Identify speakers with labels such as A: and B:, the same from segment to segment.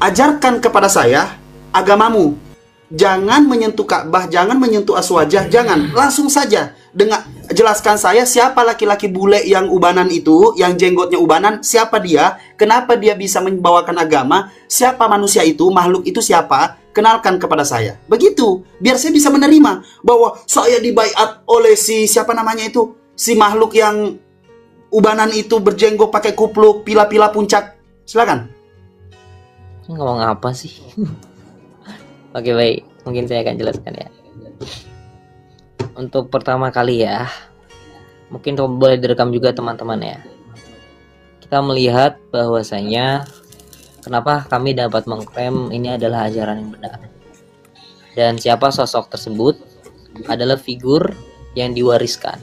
A: ajarkan kepada saya agamamu. Jangan menyentuh Ka'bah, jangan menyentuh aswajah, jangan. Langsung saja dengan jelaskan saya siapa laki-laki bule yang ubanan itu, yang jenggotnya ubanan, siapa dia, kenapa dia bisa membawakan agama, siapa manusia itu, makhluk itu siapa, kenalkan kepada saya. Begitu, biar saya bisa menerima bahwa saya dibaiat oleh si siapa namanya itu, si makhluk yang ubanan itu berjenggot pakai kupluk, pila-pila puncak. Silakan.
B: Ngomong apa sih? Oke, baik, mungkin saya akan jelaskan ya. Untuk pertama kali ya, mungkin boleh direkam juga teman-teman ya. Kita melihat bahwasanya kenapa kami dapat mengklaim ini adalah ajaran yang benar. Dan siapa sosok tersebut adalah figur yang diwariskan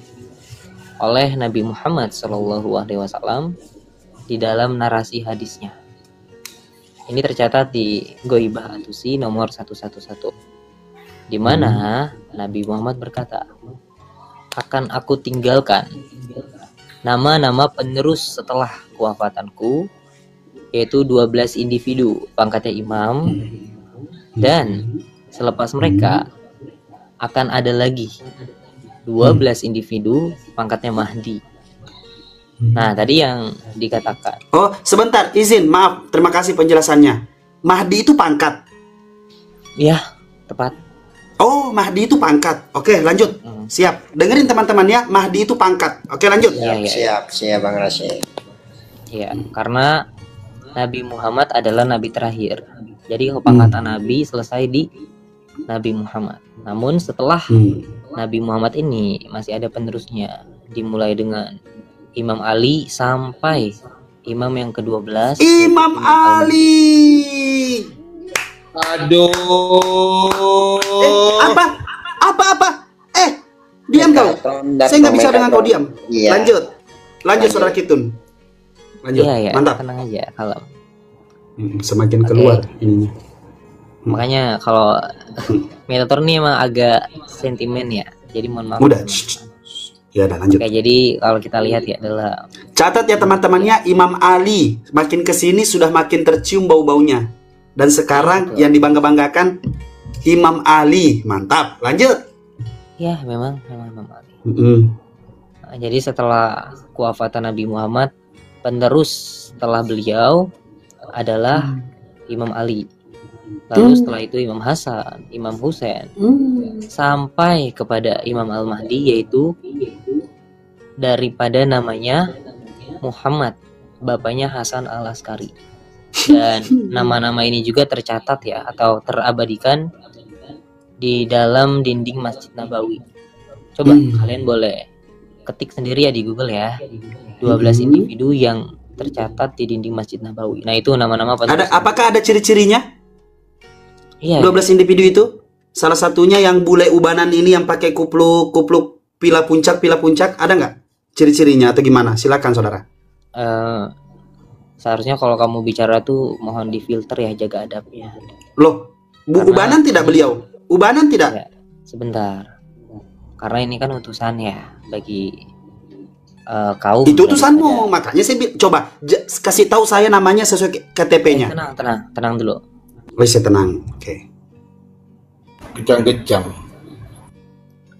B: oleh Nabi Muhammad SAW di dalam narasi hadisnya. Ini tercatat di Ghaibah At-Tusi nomor 111, di mana Nabi Muhammad berkata, akan aku tinggalkan nama-nama penerus setelah kewafatanku, yaitu 12 individu pangkatnya imam, dan selepas mereka akan ada lagi 12 individu pangkatnya mahdi. Nah, tadi yang dikatakan.
A: Oh, sebentar, izin, maaf, terima kasih penjelasannya. Mahdi itu pangkat?
B: Ya, tepat.
A: Oh, Mahdi itu pangkat. Oke, lanjut. Siap. Dengerin teman-teman ya, Mahdi itu pangkat. Oke, lanjut.
C: Siap Bang Rasyid.
B: Ya, karena Nabi Muhammad adalah nabi terakhir. Jadi pangkatan nabi selesai di Nabi Muhammad. Namun setelah Nabi Muhammad ini masih ada penerusnya, dimulai dengan Imam Ali sampai imam yang ke-12,
A: Imam Ali.
C: Aduh.
A: Apa? Diam kau. Saya nggak bisa dengan kau diam.
C: Iya.
A: Lanjut saudara Kitun. Lanjut.
B: Iya,
A: Mantap.
B: tenang aja, kalau
A: semakin keluar ininya.
B: makanya kalau Metator ini emang agak sentimen ya. Jadi mohon maaf.
A: Udah. Ya, udah lanjut.
B: Oke, jadi kalau kita lihat ya adalah
A: Catat ya teman-temannya, Imam Ali makin kesini sudah makin tercium bau-baunya. Dan sekarang yang dibangga-banggakan Imam Ali. Mantap. Lanjut.
B: ya memang Imam Ali. Nah, jadi setelah kewafatan Nabi Muhammad, penerus setelah beliau adalah Imam Ali. Lalu setelah itu Imam Hasan, Imam Husain, sampai kepada Imam Al-Mahdi, yaitu daripada namanya Muhammad, bapaknya Hasan Al-Askari. Dan nama-nama ini juga tercatat ya, atau terabadikan di dalam dinding Masjid Nabawi. Coba kalian boleh ketik sendiri ya di Google ya, 12 individu yang tercatat di dinding Masjid Nabawi. Nah, itu nama-nama
A: Apakah ada ciri-cirinya?
B: Iya.
A: 12 individu itu? Salah satunya yang bule ubanan ini yang pakai kupluk pila puncak, ada nggak ciri-cirinya atau gimana? Silakan saudara.
B: Seharusnya kalau kamu bicara tuh mohon difilter ya, jaga adabnya.
A: Loh, ubanan tidak beliau? Ubanan tidak?
B: Ya, sebentar. Karena ini kan utusan ya bagi kaum.
A: Itu utusanmu, makanya saya coba kasih tahu saya namanya sesuai KTP-nya.
B: Tenang dulu.
A: Saya tenang. Oke.
C: Kejang-kejang.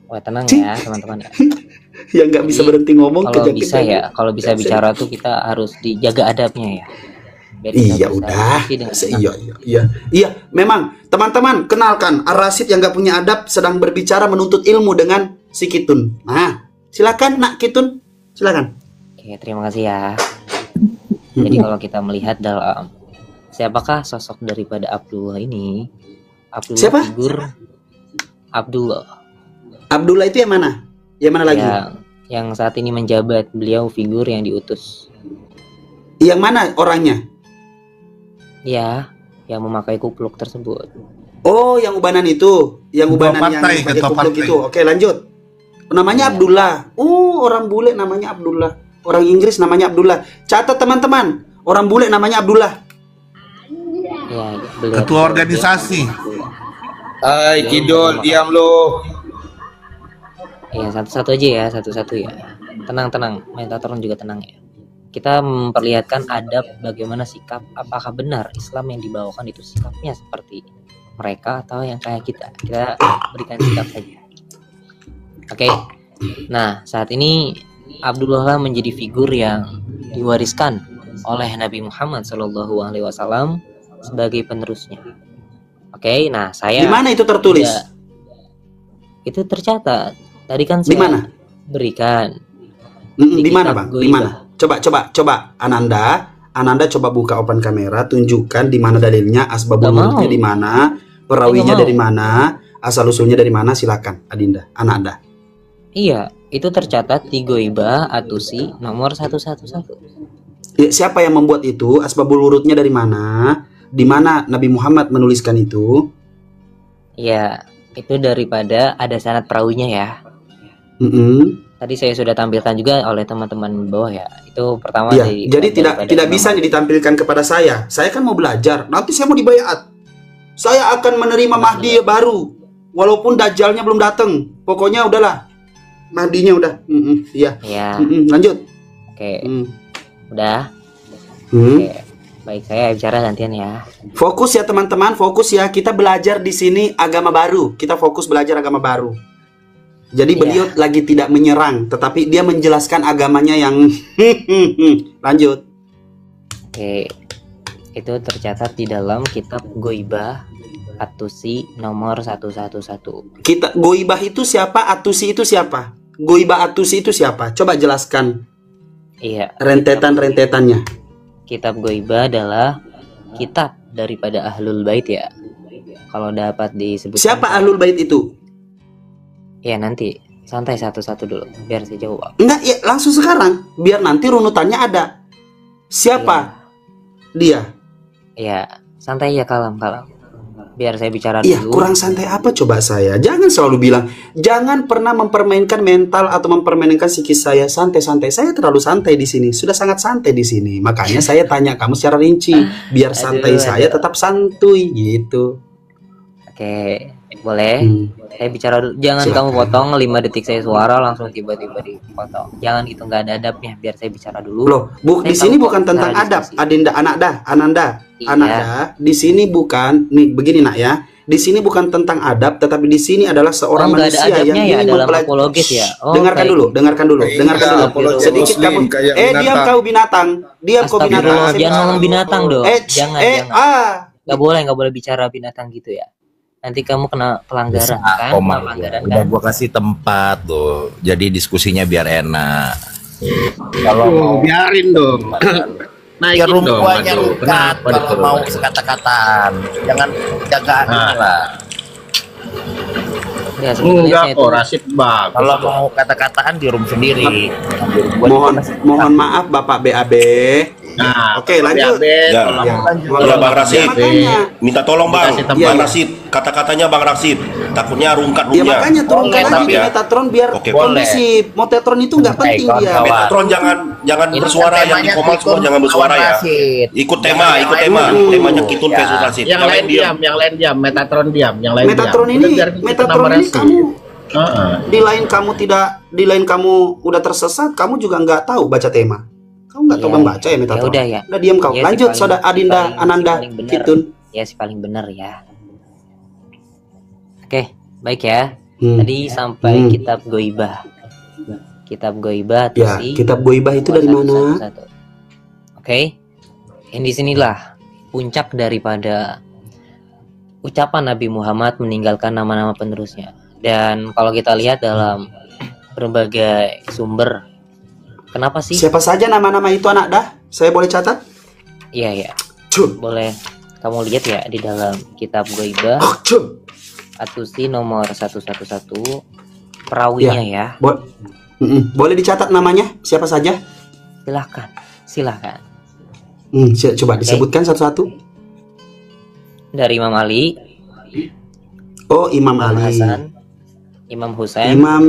B: Wah, tenang ya teman-teman ya.
A: Yang nggak bisa berhenti ngomong
B: kalau bisa ya, kalau bisa bicara tuh kita harus dijaga adabnya ya.
A: Iya udah. Iya, memang teman-teman kenalkan Ar-Rasyid yang nggak punya adab sedang berbicara menuntut ilmu dengan si Kitun. Nah, silakan Nak Kitun, silakan.
B: Oke, terima kasih ya. Jadi kalau kita melihat dalam siapakah sosok daripada Abdullah ini? Abdullah
A: siapa?
B: Figur
A: Abdullah itu yang mana? Yang mana lagi?
B: Yang saat ini menjabat, beliau figur yang diutus.
A: Yang mana orangnya?
B: Ya, yang memakai kupluk tersebut.
A: Oh, yang ubanan itu, yang ubanan yang pakai kupluk itu. Oke, lanjut. Namanya Abdullah. Oh, orang bule namanya Abdullah. Orang Inggris namanya Abdullah. Catat teman-teman, orang bule namanya Abdullah.
B: Ya,
D: ketua organisasi.
C: Hai Kidul, diam lo.
B: Ya, satu-satu aja ya, satu-satu ya. Tenang, Metator juga tenang ya. kita memperlihatkan adab bagaimana sikap, apakah benar Islam yang dibawakan itu sikapnya seperti mereka atau yang kayak kita berikan sikap saja. Oke. Nah, saat ini Abdullah menjadi figur yang diwariskan oleh Nabi Muhammad SAW sebagai penerusnya. Oke, nah saya
A: Di mana itu tertulis?
B: Itu tercatat. Tadi kan
A: Di
B: saya
A: mana?
B: berikan.
A: Di mana,
B: kitab
A: Bang?
B: Goibah.
A: Di mana? Coba Ananda coba buka open kamera, tunjukkan di mana dalilnya, asbabun
B: Gak mau.
A: nurulnya di mana, perawinya
B: Gak mau.
A: dari mana, asal usulnya dari mana, silakan Adinda, Ananda.
B: Iya, itu tercatat di Goibah Atusi nomor 111.
A: Ya, siapa yang membuat itu? Asbabul wurudnya dari mana? Di mana Nabi Muhammad menuliskan itu?
B: Ya, itu daripada ada sanad perawinya ya. Tadi saya sudah tampilkan juga oleh teman-teman di bawah ya. Itu pertama
A: Ya,
B: dari
A: jadi tidak
B: daripada
A: bisa
B: Imam.
A: ditampilkan kepada saya. Saya kan mau belajar. Nanti saya mau dibayat. Saya akan menerima Mahdi baru, walaupun Dajjalnya belum datang. Pokoknya udahlah, Mahdinya udah. Iya.
B: Ya,
A: Lanjut.
B: oke. Udah.
A: Hmm.
B: Oke. Baik, saya bicara gantian ya.
A: Fokus ya teman-teman, fokus ya. Kita belajar di sini agama baru. Kita fokus belajar agama baru. Jadi beliau lagi tidak menyerang, tetapi dia menjelaskan agamanya yang lanjut.
B: Oke. Itu tercatat di dalam kitab Goibah Atusi nomor 111.
A: Kita Goibah itu siapa? Atusi itu siapa? Goibah Atusi itu siapa? Coba jelaskan
B: Iya.
A: rentetan-rentetannya.
B: Kitab Goibah adalah kitab daripada Ahlul Bait ya. Kalau dapat disebut.
A: Siapa Ahlul Bait itu?
B: Ya nanti santai satu-satu dulu biar saya jawab.
A: Enggak, ya langsung sekarang. Biar nanti runutannya ada. Siapa dia?
B: Ya, santai ya, kalem. Biar saya bicara
A: Iya,
B: dulu.
A: kurang santai apa coba saya? Jangan selalu bilang, jangan pernah mempermainkan mental atau mempermainkan psikis saya. Santai-santai. Saya terlalu santai di sini. Sudah sangat santai di sini. Makanya saya tanya kamu secara rinci, biar santai saya tetap santuy gitu.
B: Oke, boleh. Saya bicara dulu. Jangan
A: Silakan.
B: kamu potong 5 detik saya suara langsung tiba-tiba dipotong. Jangan itu, nggak ada adabnya. Biar saya bicara dulu.
A: Loh, di
B: Saya
A: sini
B: tahu
A: bukan
B: kok
A: tentang
B: cara
A: adab,
B: diskusi.
A: Adinda, Ananda.
B: Iya.
A: Ananda, di sini bukan nih begini nak ya. Di sini bukan tentang adab, tetapi di sini adalah seorang
B: nggak ada
A: manusia yang
B: adabnya ya
A: ingin
B: dalam
A: mempelajari.
B: apologis ya. Oh,
A: dengarkan
B: kayak
A: dulu, dengarkan dulu.
C: apologi
A: Sedikit
C: muslim,
A: kamu.
C: kayak
A: Diam
C: binatang.
A: kau binatang. Diam kau binatang.
B: Astagfirullah,
A: Saya-
B: jangan ngomong binatang dong. Jangan.
A: Ah.
B: Nggak boleh bicara binatang gitu ya. Nanti kamu kena pelanggaran kan?
D: Omar,
B: Pelanggaran
D: udah
B: kan?
D: gua kasih tempat tuh, jadi diskusinya biar enak.
E: Oh, biarin dong.
D: Ya
E: Naikin dong.
D: rumpuannya
E: Aduh,
D: rukat
E: kenapa
D: kalau
E: diturunin?
D: mau sekata-kataan, jangan jaga lah.
B: Ya, sebetulnya
E: Enggak
B: saya
E: kok,
B: itu
E: Rasid bagus.
D: Kalau mau kata-kataan di room sendiri. Di room gua
A: Mohon
D: juga
A: mohon maaf Bapak BAB.
E: Nah,
A: Oke, lanjut.
C: Ya.
E: tolong
A: Ya.
E: lanjut.
C: Ya, Bang Rasid.
A: Makanya.
C: Minta tolong Bang,
E: Dikasih tempat.
C: Bang Rasid. Kata-katanya Bang Rasid. Takutnya rungkat
A: Ya
C: roomnya.
A: makanya turunkan
D: Boleh,
A: lagi
C: ya.
A: Metatron biar
C: Oke,
A: kondusif. Motetron itu nggak penting dia.
D: kawan-kawan.
C: Metatron jangan
B: Ini
C: bersuara, yang
D: temanya
C: di komal semua
D: Kitun
C: jangan bersuara
D: lawan
C: ya.
D: Rasid.
C: Ikut tema,
D: Jangan
C: ikut
D: yang
C: tema.
D: lain dulu.
C: Temanya Kitun
D: Ya.
C: versus Rasid.
E: Yang lain diam, Metatron diam, yang lain
A: Metatron
E: diam.
A: ini,
E: Udah, biar kita
A: Metatron
E: nambah
A: ini
E: Rasid.
A: kamu
E: Heeh.
A: di lain kamu udah tersesat, kamu juga nggak tahu baca tema. Kamu nggak tahu
B: Ya,
A: membaca ya Metatron.
B: ya udah ya.
A: Udah diam kau.
B: Ya, si
A: Lanjut
B: paling-
A: Saudara Adinda,
B: si
A: Ananda,
B: paling benar.
A: Kitun.
B: Ya si paling benar ya. Oke, baik ya.
A: Hmm.
B: Tadi sampai
A: Hmm.
B: kitab Goibah. Kitab Goibah
A: Ya,
B: Atusi
A: kitab Goibah itu dari mana?
B: 111. Oke. Yang disinilah puncak daripada ucapan Nabi Muhammad meninggalkan nama-nama penerusnya. Dan kalau kita lihat dalam berbagai sumber, kenapa sih?
A: Siapa saja nama-nama itu anak dah? Saya boleh catat?
B: Iya ya,
A: Cum.
B: boleh kamu lihat ya di dalam kitab Goibah
A: Cum.
B: Atusi nomor 111 perawinya ya.
A: Boleh dicatat namanya? Siapa saja?
B: Silahkan.
A: Coba disebutkan satu-satu.
B: Dari Imam Ali,
A: Oh, Imam
B: Imam
A: Ali.
B: Hasan, Imam Husain,
A: Imam.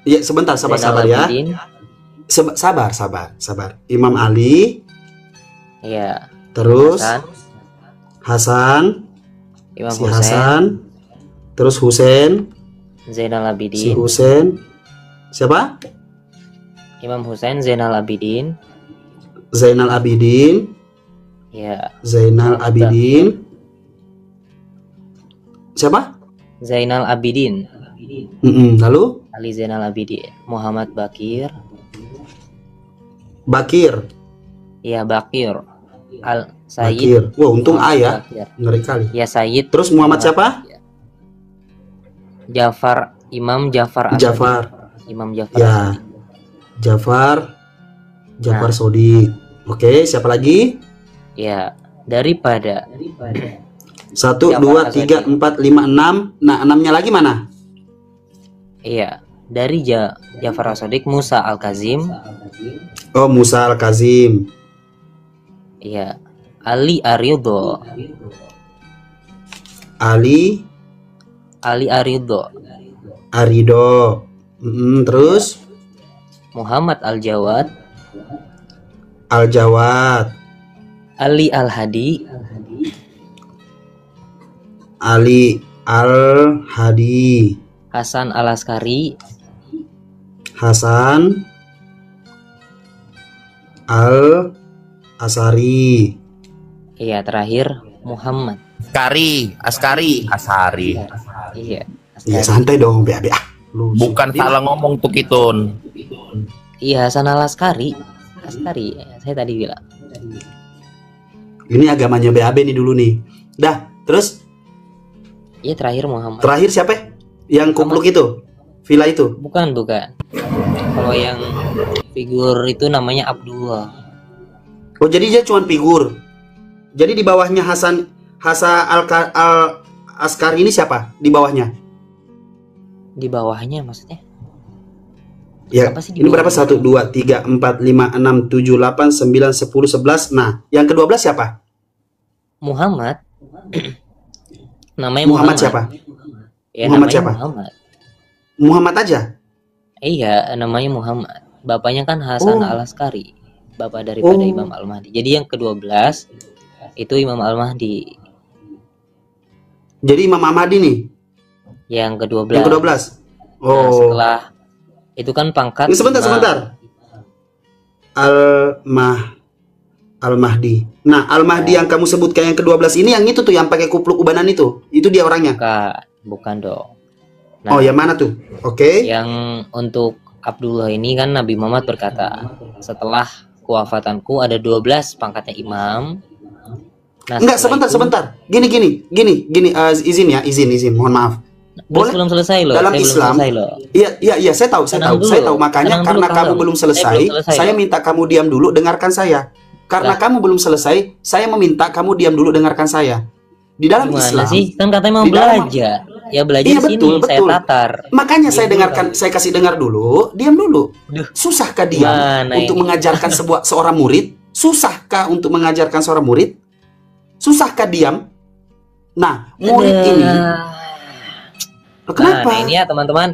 A: Ya, sebentar, sabar
B: Zainal
A: ya.
B: Abidin.
A: Sabar. Imam Ali,
B: Iya.
A: terus
B: Hasan,
A: Hasan,
B: Imam
A: si
B: Husain,
A: Hasan, terus Husain,
B: Zainal
A: si
B: Abidin,
A: Husain. Siapa?
B: Imam Husain Zainal Abidin.
A: Zainal Abidin.
B: Ya.
A: Zainal Abidin. Siapa?
B: Zainal Abidin.
A: Lalu?
B: Ali Zainal Abidin. Muhammad Bakir.
A: Bakir.
B: Iya, Bakir. Al Sayyid.
A: Bakir. Wah, untung A
B: Muhammad
A: ya.
B: Bakir.
A: Ngeri kali.
B: Ya, Sayyid.
A: Terus Muhammad siapa?
B: Jafar. Imam Jafar As-Sadiq.
A: Jafar.
B: Imam Jafar
A: Ya.
B: As-Sadiq.
A: Jafar. Jafar
B: Nah.
A: Sodik. Oke, siapa lagi?
B: Ya, daripada
A: 1,
B: Jafar
A: 2,
B: As-Sadiq.
A: 3, 4, 5, 6. Nah, 6-nya lagi mana?
B: iya, dari Jafar As-Sadiq Musa Al-Kazim.
A: Oh, Musa Al-Kazim.
B: Iya, Ali Aridho.
A: Ali
B: Aridho.
A: Arido. Terus
B: Muhammad Al-Jawad.
A: Al-Jawad.
B: Ali Al-Hadi.
A: Ali Al-Hadi.
B: Hasan Al-Askari.
A: Hasan Al-Asari.
B: Iya, terakhir Muhammad.
E: Askari.
B: Iya,
A: Ya
B: Askari.
A: santai dong, BAB. Lu
E: Bukan salah ngomong tuh Kitun.
B: Iya, Hasan Al-Askari. Askari, saya tadi bilang.
A: Ini agamanya BAB nih dulu nih. Dah, terus
B: Iya, terakhir Muhammad.
A: terakhir siapa? Yang kupluk itu? Villa itu?
B: Bukan. Kalau yang figur itu namanya Abdullah.
A: Oh, jadi dia cuma figur. Jadi di bawahnya Hasan Al-Askari ini siapa? Di bawahnya?
B: Di bawahnya maksudnya?
A: Ya,
B: Apa sih di
A: ini berapa?
B: bawahnya?
A: 1, 2, 3, 4, 5, 6, 7, 8, 9, 10, 11. Nah, yang ke-12 siapa?
B: Muhammad. Namanya
A: Muhammad siapa?
B: Ya,
A: Muhammad
B: namanya
A: siapa?
B: Muhammad.
A: Muhammad aja?
B: Iya, namanya Muhammad. Bapaknya kan Hasan
A: Oh.
B: Al-Askari, bapak daripada
A: Oh.
B: Imam Al-Mahdi. Jadi yang ke-12 itu Imam Al-Mahdi.
A: Jadi Imam Ahmadi nih,
B: Yang ke-12.
A: yang ke-12.
B: Nah,
A: Oh.
B: setelah itu kan pangkat
A: Ini sebentar,
B: imam.
A: sebentar. Al-Mahdi. Nah, Al-Mahdi yang kamu sebutkan yang ke-12 ini yang itu tuh yang pakai kupluk ubanan itu. Itu dia orangnya.
B: Bukan dong. Nah,
A: Oh, yang mana tuh? Oke.
B: yang untuk Abdullah ini kan Nabi Muhammad berkata, setelah kewafatanku ada 12 pangkatnya imam. Nah,
A: Enggak,
B: setelah
A: sebentar,
B: itu-
A: Gini, izin, mohon maaf. Boleh?
B: Belum selesai loh.
A: Dalam
B: saya belum
A: Islam,
B: selesai loh.
A: Iya, saya tahu.
B: Tenang dulu.
A: Saya tahu, makanya
B: Tenang
A: karena
B: dulu,
A: kamu
B: kalem.
A: belum
B: Saya
A: selesai,
B: belum selesai,
A: saya
B: loh.
A: minta kamu diam dulu, dengarkan saya. Karena
B: Lah.
A: kamu belum selesai, saya meminta kamu diam dulu, dengarkan saya. Di dalam
B: Gimana
A: Islam,
B: sih? Kan katanya mau
A: di dalam-
B: belajar. Ya belajar
A: Iya,
B: di sini,
A: betul,
B: saya
A: betul.
B: tatar.
A: makanya saya
B: Diam dulu,
A: dengarkan, saya kasih dengar dulu, diam dulu.
B: Duh.
A: Susahkah diam
B: Gimana
A: untuk
B: ini?
A: mengajarkan seorang murid? Susahkah untuk mengajarkan seorang murid? Susahkah diam? Nah, murid
B: Aduh.
A: ini, loh, kenapa?
B: Nah, ini ya teman-teman.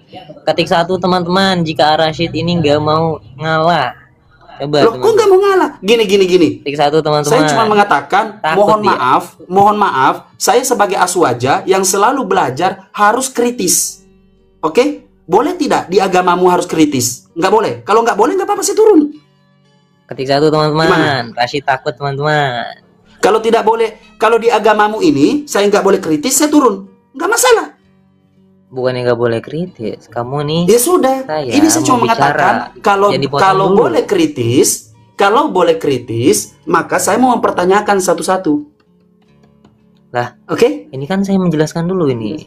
B: Ketik 1 teman-teman, jika Rashid ini nggak mau ngalah. Coba
A: Loh, kok nggak mau ngalah? Gini.
B: Ketik 1 teman-teman.
A: Saya cuma mengatakan,
B: Takut dia.
A: mohon maaf, saya sebagai aswaja yang selalu belajar harus kritis. Oke? Boleh tidak di agamamu harus kritis? Nggak boleh. Kalau nggak boleh, nggak apa-apa, saya turun.
B: Ketik 1 teman-teman.
A: Gimana?
B: Rashid takut teman-teman.
A: Kalau tidak boleh, kalau di agamamu ini, saya nggak boleh kritis, saya turun. Nggak masalah.
B: Bukannya nggak boleh kritis. Kamu nih
A: Ya sudah,
B: Saya
A: ini saya
B: mau
A: cuma mengatakan, kalau
B: Jangan dipotong
A: kalau
B: dulu.
A: boleh kritis, maka saya mau mempertanyakan satu-satu.
B: Lah.
A: Oke?
B: ini kan saya menjelaskan dulu ini.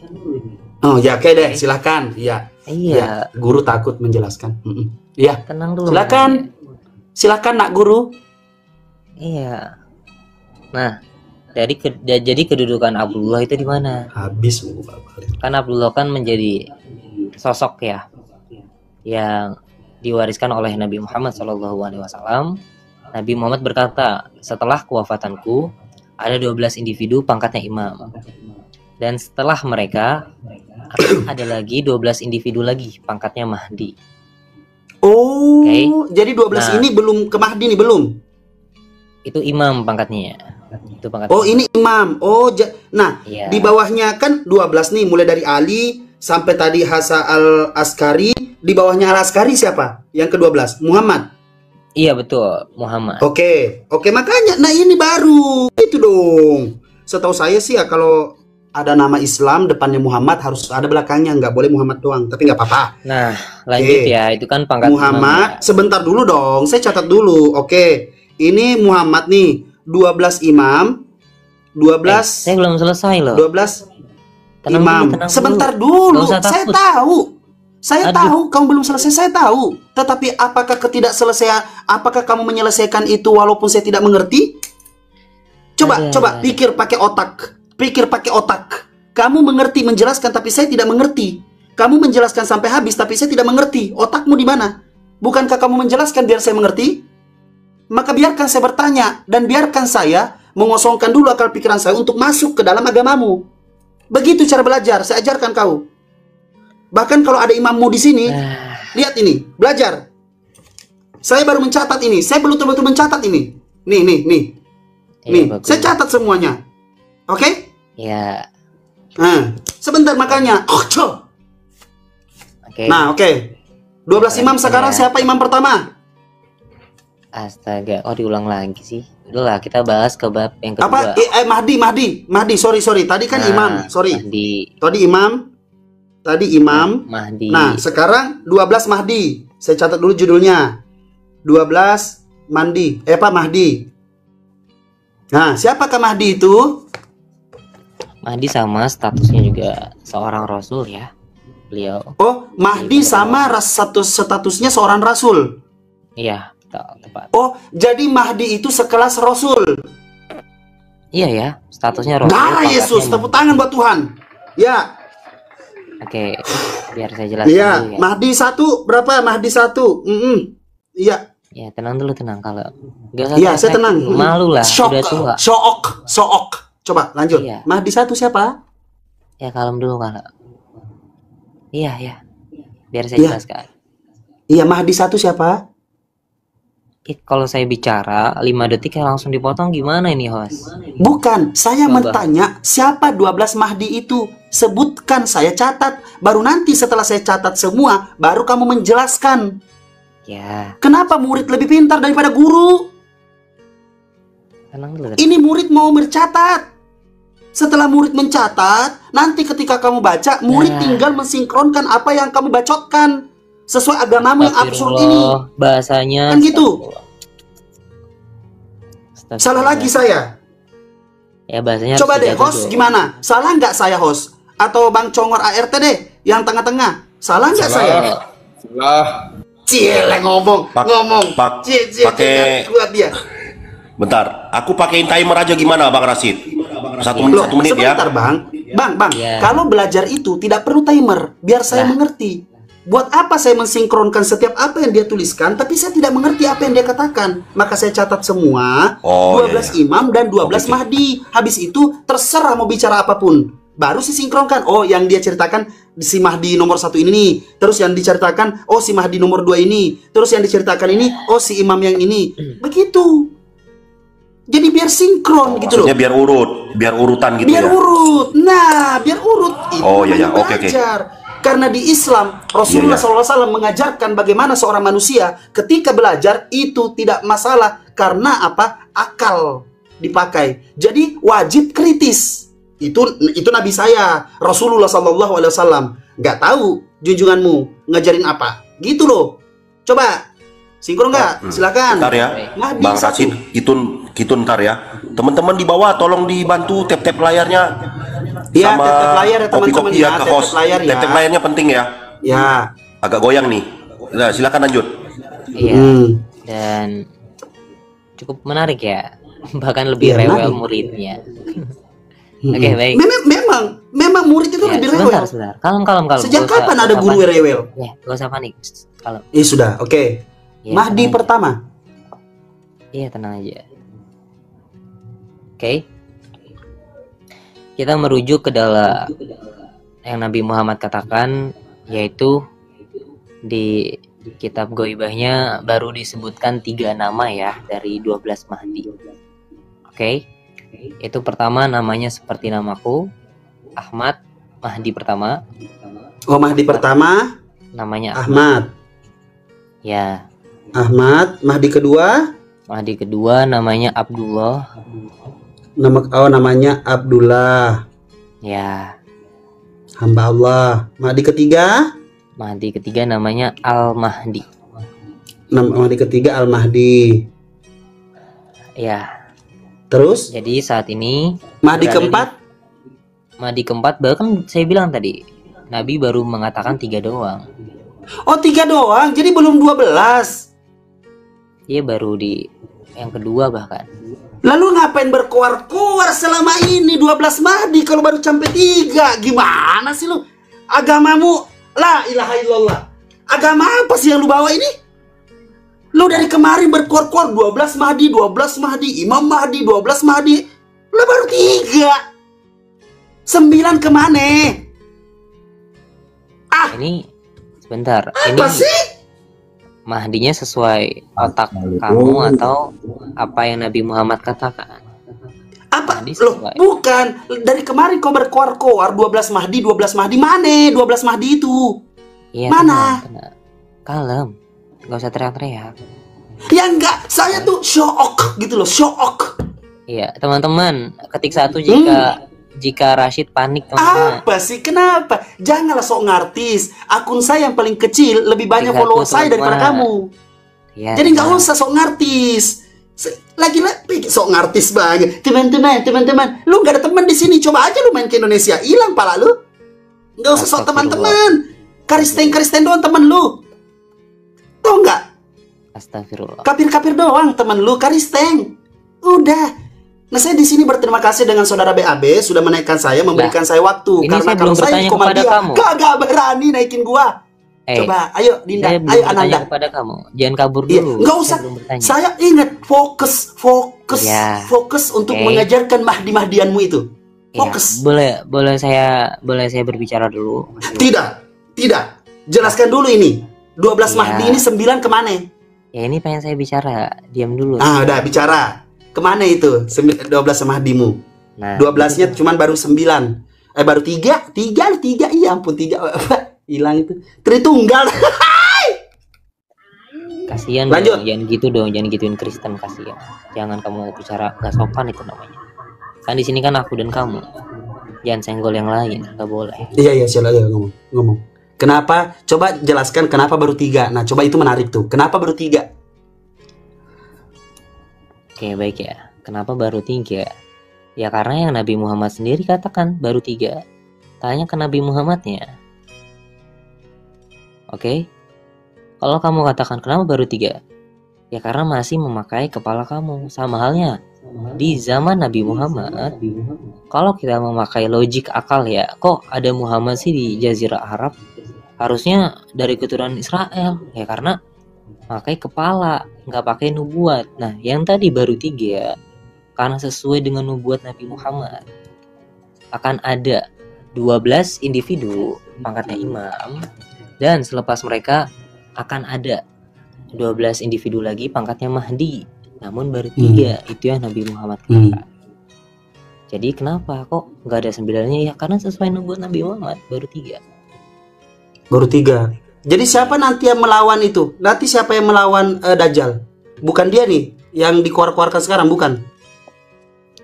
A: Oh ya, oke deh, silakan. Iya.
B: Iya,
A: Ya, guru takut menjelaskan. Iya,
B: tenang dulu.
A: silakan. Silakan nak guru.
B: Iya. Nah, jadi kedudukan Abdullah itu di mana?
A: Habis.
B: Kan Abdullah kan menjadi sosok ya yang diwariskan oleh Nabi Muhammad SAW. Nabi Muhammad berkata, setelah kewafatanku ada 12 individu pangkatnya imam, dan setelah mereka akan ada lagi 12 individu lagi pangkatnya Mahdi.
A: Oh,
B: Oke.
A: jadi 12
B: Nah.
A: ini belum ke Mahdi nih, belum?
B: Itu imam pangkatnya. Itu pangkat.
A: Oh, ini imam. Oh, nah,
B: Iya.
A: di bawahnya kan 12 nih, mulai dari Ali sampai tadi Hasan Al-Askari, di bawahnya Al-Askari siapa? Yang ke-12, Muhammad.
B: Iya betul, Muhammad.
A: Oke, makanya, nah ini baru itu dong. Setahu saya sih ya kalau ada nama Islam depannya Muhammad harus ada belakangnya, nggak boleh Muhammad doang. Tapi nggak apa-apa.
B: Nah, lanjut
A: Oke.
B: ya, itu kan pangkat
A: Muhammad,
B: imam ya.
A: sebentar dulu dong, saya catat dulu. Oke, ini Muhammad nih, 12 imam, 12,
B: Saya belum selesai loh.
A: 12
B: Tenang
A: imam.
B: dulu, tenang
A: Sebentar
B: dulu.
A: dulu,
B: Nggak usah
A: saya
B: takut.
A: tahu. Saya
B: Aduh.
A: tahu, kamu belum selesai, saya tahu. Tetapi apakah ketidakselesaian, apakah kamu menyelesaikan itu walaupun saya tidak mengerti? Coba,
B: Ada.
A: coba pikir pakai otak. Pikir pakai otak. Kamu mengerti menjelaskan tapi saya tidak mengerti. Kamu menjelaskan sampai habis tapi saya tidak mengerti. Otakmu di mana? Bukankah kamu menjelaskan biar saya mengerti? Maka biarkan saya bertanya dan biarkan saya mengosongkan dulu akal pikiran saya untuk masuk ke dalam agamamu. Begitu cara belajar, saya ajarkan kau. Bahkan kalau ada imammu di sini, lihat ini, belajar. Saya baru mencatat ini, saya belum betul-betul mencatat ini. Nih,
B: Iya, bagus.
A: saya catat semuanya. Oke?
B: Ya,
A: Nah, sebentar makanya.
B: oke.
A: Nah, oke. 12 imam sekarang
B: Ya.
A: siapa imam pertama?
B: Astaga, diulang lagi sih. Udah lah, kita bahas ke bab yang kedua.
A: Apa? Mahdi, sorry. Tadi kan
B: Nah,
A: imam, sorry.
B: Mahdi.
A: Tadi imam.
B: Mahdi.
A: Nah, sekarang 12 Mahdi. Saya catat dulu judulnya. 12 Mahdi. Mahdi. Nah, siapakah Mahdi itu?
B: Mahdi sama statusnya juga seorang rasul ya. Beliau.
A: Oh, Mahdi sama statusnya seorang rasul.
B: Iya, tepat.
A: Oh, jadi Mahdi itu sekelas rasul.
B: Iya ya, statusnya rasul.
A: Darah Yesus,
B: pangkatnya
A: tepuk tangan buat Tuhan. Ya,
B: Oke, biar saya jelaskan
A: iya.
B: dulu ya.
A: Mahdi 1 berapa? Mahdi 1. Iya.
B: Ya, tenang dulu, tenang. Kalau nggak usah
A: Iya, saya
B: teriak,
A: tenang.
B: malu lah,
A: Shock.
B: udah tua.
A: Sook. Coba lanjut.
B: Iya.
A: Mahdi 1 siapa?
B: Ya, kalem dulu kalau. Iya. Biar saya
A: Iya.
B: jelaskan.
A: Iya, Mahdi 1 siapa?
B: Kalau saya bicara 5 detik ya langsung dipotong gimana ini, host?
A: Bukan, saya
B: Coba.
A: bertanya siapa 12 Mahdi itu? Sebutkan, saya catat. Baru nanti setelah saya catat semua, baru kamu menjelaskan.
B: Ya,
A: Kenapa murid lebih pintar daripada guru?
B: tenang dulu.
A: Ini murid mau bercatat. Setelah murid mencatat, nanti ketika kamu baca, murid
B: Nah.
A: tinggal mensinkronkan apa yang kamu bacotkan sesuai agamamu yang absurd ini.
B: Astagfirullah, bahasanya.
A: Kan gitu.
B: Astagfirullah.
A: Salah lagi saya.
B: Ya, bahasanya
A: Coba
B: harus
A: deh,
B: dijaga
A: host
B: dong.
A: gimana? Salah nggak saya host? Atau Bang Congor ART deh, yang tengah-tengah. Salah nggak saya?
C: Salah.
A: Ciele ngomong.
C: Pakai
A: Buat dia.
C: bentar. Aku pakein timer aja gimana Bang Rasid? Satu
A: Loh,
C: menit ya.
A: sebentar Bang. Bang,
B: Ya.
A: kalau belajar itu tidak perlu timer, biar saya
B: Nah.
A: mengerti. Buat apa saya mensinkronkan setiap apa yang dia tuliskan, tapi saya tidak mengerti apa yang dia katakan. Maka saya catat semua,
C: Oh,
A: 12
C: iya.
A: imam dan 12
C: Oke.
A: Mahdi. Habis itu terserah mau bicara apapun. Baru sinkronkan. Oh, yang dia ceritakan si Mahdi nomor 1 ini nih. Terus yang diceritakan, oh si Mahdi nomor 2 ini. Terus yang diceritakan ini, oh si imam yang ini. Begitu. Jadi biar sinkron gitu loh.
C: Maksudnya biar urutan gitu
A: Biar
C: ya.
A: urut. Nah, biar urut. Itu
C: Oh, iya,
A: namanya
C: iya. Oke, oke.
A: belajar. Karena di Islam, Rasulullah
C: Iya, iya.
A: SAW mengajarkan bagaimana seorang manusia ketika belajar itu tidak masalah. Karena apa? Akal dipakai. Jadi wajib kritis. Itu Nabi saya, Rasulullah SAW. Nggak tahu junjunganmu ngajarin apa. Gitu loh. Coba, sinkron nggak? Silakan.
C: Bentar ya.
A: Mahdi
C: Bang
A: 1.
C: Rasid, itu ntar ya. Teman-teman di bawah tolong dibantu tap-tap layarnya.
A: Iya, tap-tap layar ya, teman-teman,
C: kopi-kopi
A: ya,
C: ke
A: tap-tap
C: host.
A: layar ya.
C: Tap-tap layarnya penting ya.
A: Ya.
C: Agak goyang nih. Nah, silakan lanjut.
B: Iya. Dan cukup menarik ya. Bahkan lebih
A: Iya,
B: rewel
A: menarik.
B: muridnya. Oke, baik.
A: Memang murid itu
B: Ya,
A: lebih
B: sebentar,
A: rewel.
B: sebentar. Kalem.
A: Sejak
B: Gak usah-
A: kapan
B: gak
A: ada
B: usah
A: guru
B: panik.
A: rewel?
B: Ya, gak usah panik. Kalem.
A: Sudah, oke.
B: Ya,
A: Mahdi
B: tenang.
A: pertama.
B: Iya, tenang aja. Oke. Kita merujuk ke dalam yang Nabi Muhammad katakan, yaitu di kitab Goibahnya baru disebutkan 3 nama ya dari 12 Mahdi. Oke. Itu pertama namanya seperti namaku, Ahmad, Mahdi pertama.
A: Oh, Mahdi pertama.
B: namanya
A: Ahmad.
B: Ya.
A: Ahmad. Mahdi kedua.
B: Mahdi kedua namanya Abdullah.
A: Namanya Abdullah.
B: Ya.
A: Hamba Allah. Mahdi ketiga.
B: Mahdi ketiga namanya Al-Mahdi.
A: Mahdi ketiga Al-Mahdi.
B: Ya.
A: Terus
B: Jadi saat ini
A: Mahdi
B: berada
A: keempat.
B: Mahdi keempat, bahkan saya bilang tadi Nabi baru mengatakan 3 doang.
A: Oh 3 doang. Jadi belum 12.
B: Dia baru di yang kedua bahkan.
A: Lalu ngapain berkoar-koar selama ini 12 Mahdi kalau baru sampai 3? Gimana sih lu? Agamamu la ilaha illallah. Agama apa sih yang lu bawa ini? Lu dari kemarin berkoar-koar 12 Mahdi, 12 Mahdi, Imam Mahdi, 12 Mahdi. Lu baru 3. 9 kemana?
B: Ini sebentar. Ini
A: Apa sih?
B: Mahdinya sesuai otak kamu atau apa yang Nabi Muhammad katakan?
A: Apa?
B: Mahdi
A: Loh,
B: sesuai.
A: bukan. Dari kemarin kau berkoar-koar 12 Mahdi, 12 Mahdi. Mana 12 Mahdi itu?
B: Iya,
A: Mana?
B: tenang. Kalem. Gak usah teriak-teriak.
A: Ya enggak, saya tuh shock gitu loh, shock.
B: Iya, teman-teman, ketik 1 jika Rashid panik, teman-teman.
A: Apa sih? Kenapa? Janganlah sok ngartis. Akun saya yang paling kecil lebih banyak
B: Ketik
A: follower
B: 1,
A: saya daripada
B: teman-teman.
A: kamu.
B: Ya,
A: Jadi nggak usah sok ngartis. Lagi-lagi sok ngartis banget. Teman-teman. Lu nggak ada teman di sini. Coba aja lu main ke Indonesia. Hilang pala lu. Nggak usah sok teman-teman. Karisten doang teman lu. Tau nggak?
B: Astagfirullah.
A: Kapir-kapir doang teman lu, karisteng. Udah. Nah, saya di sini berterima kasih dengan saudara BAB sudah menaikkan saya, memberikan saya waktu.
B: Ini
A: Karena
B: saya
A: kalau
B: belum
A: saya
B: bertanya
A: di
B: kepada
A: dia,
B: kamu.
A: kagak berani naikin gua. Coba, ayo Dinda,
B: Saya belum
A: ayo
B: bertanya
A: Ananda.
B: kepada kamu. Jangan kabur
A: Iya,
B: dulu.
A: nggak usah.
B: Saya belum bertanya.
A: Saya ingat
B: Ya.
A: fokus untuk
B: Oke.
A: mengajarkan Mahdi-Mahdianmu itu.
B: Iya,
A: Fokus.
B: boleh saya berbicara dulu.
A: Tidak. Jelaskan dulu ini. 12
B: Iya.
A: Mahdi ini 9 kemana?
B: Ya ini pengen saya bicara. Diam dulu.
A: Udah bicara. Kemana itu 12 Mahdimu?
B: Nah,
A: 12-nya cuman baru 9. Baru 3. 3. Iya ampun 3. Hilang itu. Tritunggal.
B: kasihan
A: Lanjut.
B: dong. Jangan gitu dong. Jangan gituin Kristen, kasihan. Jangan kamu bicara gak sopan, itu namanya. Kan di sini kan aku dan kamu. Jangan senggol yang lain. Gak boleh.
A: Iya silakan ngomong. Kenapa? Coba jelaskan kenapa baru 3. Nah, coba itu menarik tuh. Kenapa baru 3?
B: Oke, baik ya. Kenapa baru 3? Ya karena yang Nabi Muhammad sendiri katakan baru 3. Tanya ke Nabi Muhammadnya. Oke. Kalau kamu katakan kenapa baru 3? Ya karena masih memakai kepala kamu. Sama halnya di zaman Nabi Muhammad. Kalau kita memakai logik akal ya, kok ada Muhammad sih di Jazirah Arab? Harusnya dari keturunan Israel. Ya karena pakai kepala, nggak pakai nubuat. Nah, yang tadi baru 3 karena sesuai dengan nubuat Nabi Muhammad. Akan ada 12 individu pangkatnya imam, dan selepas mereka akan ada 12 individu lagi pangkatnya Mahdi. Namun baru 3, itu yang Nabi Muhammad katakan. Jadi kenapa kok nggak ada 9-nya? Ya karena sesuai nubuat Nabi Muhammad baru 3.
A: Baru 3. Jadi siapa nanti yang melawan itu? Nanti siapa yang melawan Dajjal? Bukan dia nih yang dikeluarkan sekarang, bukan?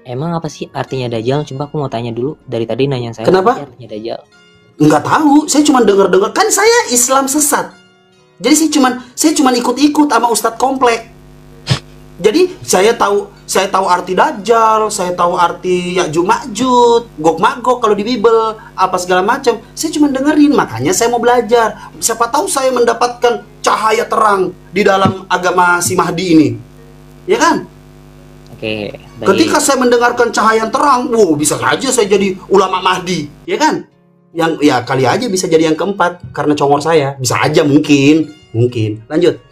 B: Emang apa sih artinya Dajjal? Coba aku mau tanya dulu. Dari tadi nanya saya.
A: Kenapa?
B: Apa sih artinya Dajjal?
A: Nggak tahu. Saya cuma dengar-dengar. Kan saya Islam sesat. Jadi saya cuma ikut-ikut sama Ustadz komplek. Jadi saya tahu arti Dajjal, saya tahu arti Ya'juj Ma'juj, Gog Magog kalau di Bible, apa segala macam. Saya cuma dengerin, makanya saya mau belajar. Siapa tahu saya mendapatkan cahaya terang di dalam agama si Mahdi ini. Ya kan?
B: Oke, baik.
A: Ketika saya mendengarkan cahaya yang terang, bisa saja saya jadi ulama Mahdi, ya kan? Yang ya kali aja bisa jadi yang keempat karena congor saya. Bisa aja mungkin. Lanjut.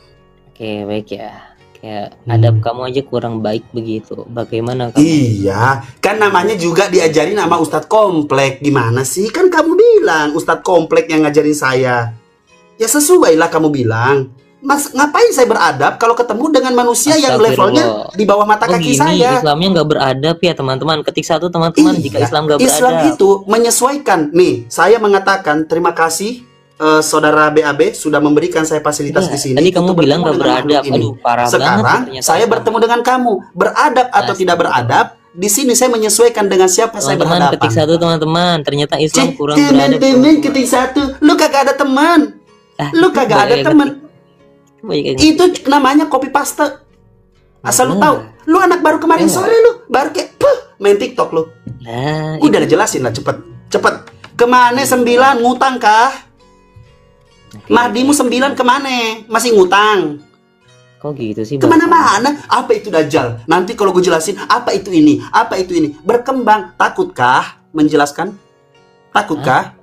B: Oke, baik ya. Kayak adab kamu aja kurang baik begitu. Bagaimana kamu?
A: Iya, kan namanya juga diajarin sama Ustadz komplek. Gimana sih? Kan kamu bilang Ustadz komplek yang ngajarin saya. Ya sesuai lah kamu bilang. Mas, ngapain saya beradab kalau ketemu dengan manusia yang levelnya di bawah mata kaki saya?
B: Islamnya nggak beradab ya teman-teman. Ketik 1 teman-teman, jika Islam nggak beradab.
A: Islam itu menyesuaikan. Nih, saya mengatakan terima kasih saudara BAB sudah memberikan saya fasilitas
B: Iya,
A: di sini.
B: tadi kamu
A: untuk
B: bilang
A: bertemu
B: gak
A: dengan
B: beradab.
A: makhluk ini.
B: Aduh, parah banget
A: Sekarang
B: sih ternyata
A: saya
B: kamu.
A: bertemu dengan kamu, beradab atau tidak beradab. Di sini saya menyesuaikan dengan siapa saya
B: Teman-teman
A: berhadapan.
B: ketik satu teman-teman, ternyata Islam
A: Cih,
B: kurang beradab.
A: temen ketik satu, lu kagak ada teman, lu kagak ada teman. Itu namanya copy paste. Asal lu tahu, lu anak baru kemarin sore lu, baru kayak main TikTok lu.
B: Nah,
A: Udah jelasin lah, cepet. Kemana 9 ngutang kah? Mahdimu 9 kemana? Masih ngutang?
B: kok gitu sih?
A: Kemana-mana? Apa itu Dajjal? Nanti kalau gue jelasin, apa itu ini? Apa itu ini? Berkembang. Takutkah menjelaskan? Takutkah?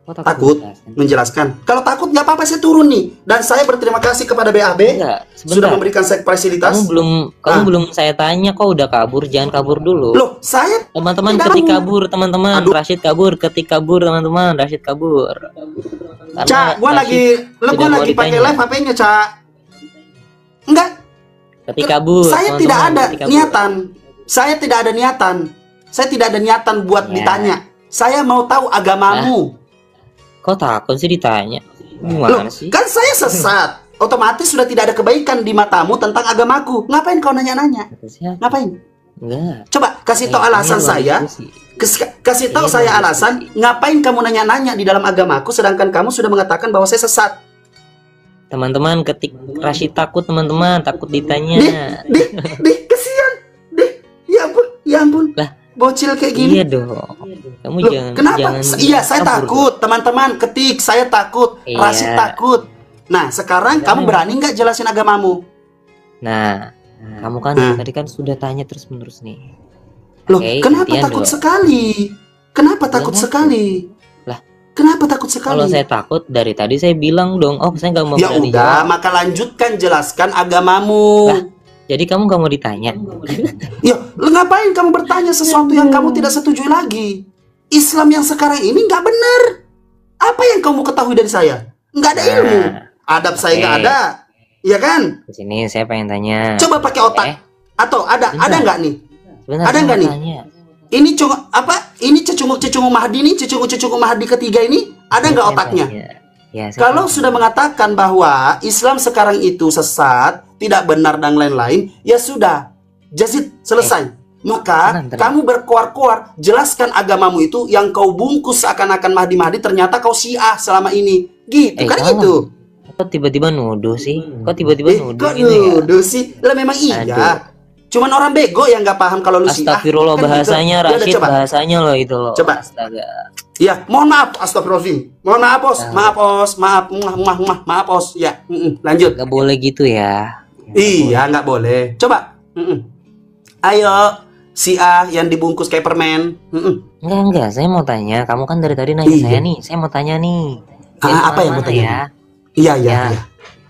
B: Kok
A: Takut menjelaskan. Kalau takut nggak apa-apa, saya turun nih. Dan saya berterima kasih kepada BAB
B: Enggak,
A: sudah
B: sebentar.
A: memberikan saya fasilitas.
B: Kamu belum saya tanya, kok udah kabur? Jangan kabur dulu.
A: Loh, saya
B: Teman-teman
A: tidak
B: ketik
A: mau.
B: kabur, teman-teman.
A: Aduh.
B: Rashid kabur, ketik kabur, teman-teman. Rashid kabur. Karena
A: Cak, gua
B: Rashid
A: lagi
B: tidak mau
A: pakai
B: ditanya.
A: live HP-nya, Cak. Enggak,
B: Ketik kabur.
A: saya
B: teman-teman,
A: tidak ada
B: ketik kabur.
A: niatan. Saya tidak ada niatan. Saya tidak ada niatan buat
B: Ya.
A: ditanya. Saya mau tahu agamamu.
B: Kok takut sih ditanya?
A: Loh,
B: Gimana sih?
A: kan saya sesat. Otomatis sudah tidak ada kebaikan di matamu tentang agamaku. Ngapain kau nanya-nanya?
B: Harusnya
A: Ngapain?
B: enggak.
A: Coba kasih tahu
B: Ini
A: alasan
B: ruang
A: saya.
B: diskusi.
A: Kasih tahu
B: Ini
A: saya
B: ruang
A: alasan.
B: diskusi.
A: Ngapain kamu nanya-nanya di dalam agamaku, sedangkan kamu sudah mengatakan bahwa saya sesat.
B: Teman-teman ketik Rashid takut, teman-teman, takut ditanya.
A: Dih, kesian. Ya ampun.
B: Lah,
A: Bocil kayak gini.
B: iya dong. Kamu
A: Loh,
B: jangan
A: kenapa?
B: jangan
A: Iya, saya
B: kabur.
A: takut. Teman-teman ketik, saya takut.
B: Iya.
A: Rashid takut. Nah, sekarang kamu berani nggak jelasin agamamu?
B: Nah, kamu kan
A: Nah.
B: tadi kan sudah tanya terus-menerus nih.
A: Loh,
B: Oke,
A: kenapa
B: gantian
A: takut
B: dong.
A: sekali? Kenapa takut
B: Kenapa?
A: sekali?
B: Lah,
A: kenapa takut sekali?
B: Kalau saya takut dari tadi saya bilang dong, oh saya nggak mau
A: Ya
B: berani
A: udah,
B: jawab.
A: maka lanjutkan jelaskan agamamu.
B: Lah, jadi kamu nggak mau ditanya?
A: Ya, lu ngapain kamu bertanya sesuatu yang kamu tidak setuju lagi? Islam yang sekarang ini nggak benar. Apa yang kamu ketahui dari saya? Nggak ada ilmu. Adab saya nggak
B: oke.
A: ada. Iya kan?
B: Di sini saya pengen tanya.
A: Coba pakai otak. Atau ada nggak nih?
B: Sebentar,
A: ada
B: saya
A: nggak
B: mau
A: nih?
B: tanya.
A: Ini Ini cecunguk Mahdi nih, cecunguk Mahdi ketiga ini ada nggak
B: Saya
A: otaknya?
B: tanya. Ya, saya
A: Kalau
B: tanya.
A: sudah mengatakan bahwa Islam sekarang itu sesat, tidak benar dan lain-lain, ya sudah, jazid selesai. Maka
B: tenang.
A: kamu berkoar-koar, jelaskan agamamu itu yang kau bungkus seakan-akan Mahdi, ternyata kau Syiah selama ini. Gitu kan
B: jangan.
A: gitu.
B: Kok tiba-tiba nuduh sih? Kok tiba-tiba nuduh
A: Kok
B: gitu ya?
A: nuduh sih? Lah memang iya.
B: Aduh.
A: Cuman orang bego yang nggak paham kalau lu Syiah.
B: Astagfirullah,
A: Kan gitu.
B: bahasanya
A: Ya udah,
B: Rashid,
A: coba.
B: bahasanya loh itu loh.
A: Coba.
B: Astaga.
A: Ya, mohon maaf, astagfirullahaladzim. Mohon maaf, Os. Maaf, Os. Maaf, Os. Ya, lanjut.
B: Gak boleh gitu ya.
A: Iya, nggak boleh. Coba. Ayo, Syiah yang dibungkus kayak permen.
B: Enggak, saya mau tanya. Kamu kan dari tadi nanya
A: Iya.
B: saya nih. Saya mau tanya nih.
A: Ah,
B: Jangan
A: apa yang mau
B: kemana-mana
A: tanya?
B: ya?
A: Iya, iya,
B: Ya.
A: iya.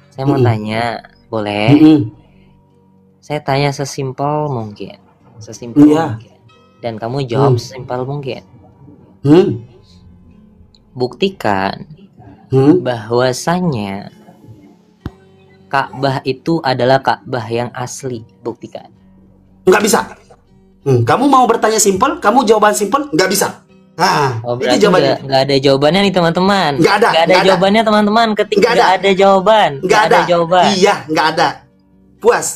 B: Saya mau tanya, boleh? Saya tanya sesimpel mungkin. Sesimpel
A: Iya.
B: mungkin. Dan kamu jawab sesimpel mungkin. Buktikan bahwasannya Ka'bah itu adalah Ka'bah yang asli. Buktikan.
A: Nggak bisa. Kamu mau bertanya simpel, kamu jawaban simpel, nggak bisa.
B: Oh,
A: itu
B: berarti
A: jawabannya.
B: nggak ada jawabannya nih teman-teman.
A: Nggak ada, nggak ada.
B: jawabannya teman-teman. Ketik
A: Nggak
B: nggak
A: ada.
B: ada jawaban.
A: Nggak ada.
B: jawaban.
A: Iya, nggak ada. Puas.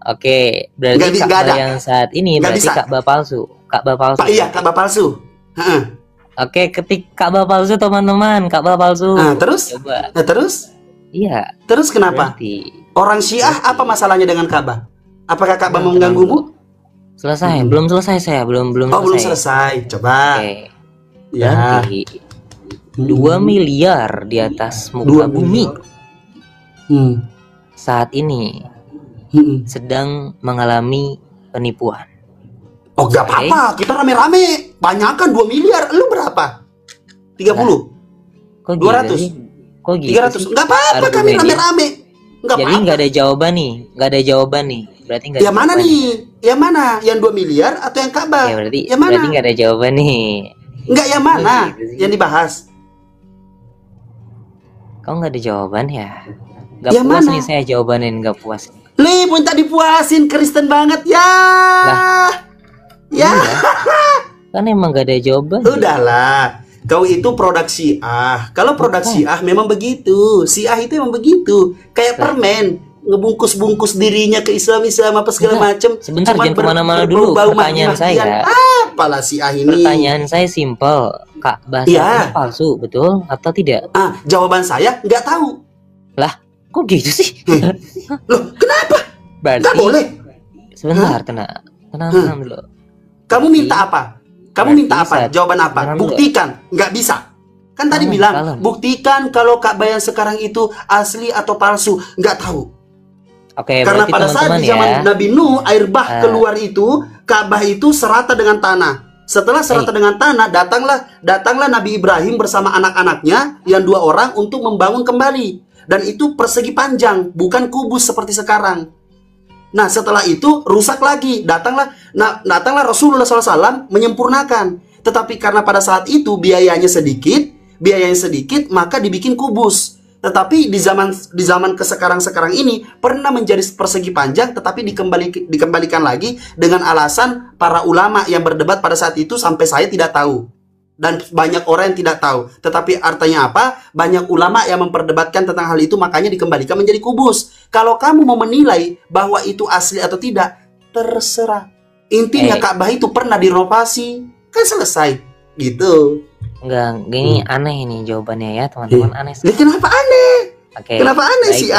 B: Oke, berarti
A: Nggak
B: Ka'bah
A: ada.
B: yang saat ini
A: Nggak
B: berarti
A: bisa.
B: Ka'bah palsu. Ka'bah palsu.
A: Pak, iya, Ka'bah palsu. Heeh.
B: Oke, ketik Ka'bah palsu teman-teman. Ka'bah palsu.
A: Nah, terus?
B: Coba.
A: Nah, terus?
B: Iya.
A: Terus kenapa?
B: Berarti
A: Orang Syiah apa masalahnya dengan Ka'bah? Apakah Ka'bah mau mengganggumu?
B: selesai. Belum selesai saya. Belum
A: Oh, belum selesai. Coba.
B: Oke.
A: Ya.
B: Berarti 2 miliar di atas
A: 2
B: muka bumi
A: miliar.
B: saat ini sedang mengalami penipuan.
A: Oh, gak apa-apa. Kita rame-rame. Banyakan 2 miliar. Lu berapa? 30?
B: Kok
A: 200?
B: gitu sih? Kok gitu
A: 300?
B: sih?
A: Gak apa-apa, kami
B: Argumennya.
A: rame-rame. Gak
B: Jadi
A: apa-apa.
B: nggak ada jawaban nih. Nggak ada jawaban nih. Berarti nggak ada
A: Yang mana
B: jawaban
A: nih? Yang mana? Yang 2 miliar atau yang Ka'bah?
B: Ya berarti
A: yang mana?
B: berarti nggak ada jawaban nih.
A: Enggak, yang mana?
B: Gitu sih.
A: Yang dibahas.
B: Kau nggak ada jawaban ya? Nggak
A: Yang
B: puas
A: mana?
B: nih saya jawabanin, nggak puas.
A: Li, minta dipuasin, Kristen banget ya.
B: Lah.
A: Ya,
B: Kan emang nggak ada jawaban.
A: udahlah. Kau itu produk Syiah. Kalau produk Syiah memang begitu. Syiah itu memang begitu. Kayak permen, ngebungkus-bungkus dirinya ke Islam apa segala macam.
B: Sebentar, jangan kemana-mana dulu. Pertanyaan saya,
A: apalah Syiah ini?
B: pertanyaan saya simpel. Kak, bahasa ini palsu, betul atau tidak?
A: Jawaban saya nggak tahu.
B: Lah, kok gitu sih?
A: Loh, kenapa?
B: Berarti
A: Nggak boleh.
B: sebentar, tenang dulu.
A: Kamu minta apa? Kamu minta apa? Jawaban apa? Buktikan. Nggak bisa. Kan tadi bilang, buktikan kalau Ka'bah yang sekarang itu asli atau palsu. Nggak tahu.
B: Oke,
A: karena
B: berarti
A: pada saat di zaman Nabi Nuh, air bah keluar itu, Ka'bah itu serata dengan tanah. Setelah serata dengan tanah, datanglah Nabi Ibrahim bersama anak-anaknya yang 2 orang untuk membangun kembali. Dan itu persegi panjang, bukan kubus seperti sekarang. Nah, setelah itu rusak lagi. Datanglah Rasulullah SAW menyempurnakan. Tetapi karena pada saat itu biayanya sedikit, maka dibikin kubus. Tetapi di zaman sekarang ini pernah menjadi persegi panjang, tetapi dikembalikan lagi dengan alasan para ulama yang berdebat pada saat itu sampai saya tidak tahu. Dan banyak orang yang tidak tahu. Tetapi artinya apa? Banyak ulama yang memperdebatkan tentang hal itu, makanya dikembalikan menjadi kubus. Kalau kamu mau menilai bahwa itu asli atau tidak, terserah. Intinya Ka'bah itu pernah direnovasi, kan selesai. Gitu.
B: Enggak, gini aneh ini jawabannya ya, teman-teman. Aneh.
A: Kenapa aneh? Kenapa aneh sih,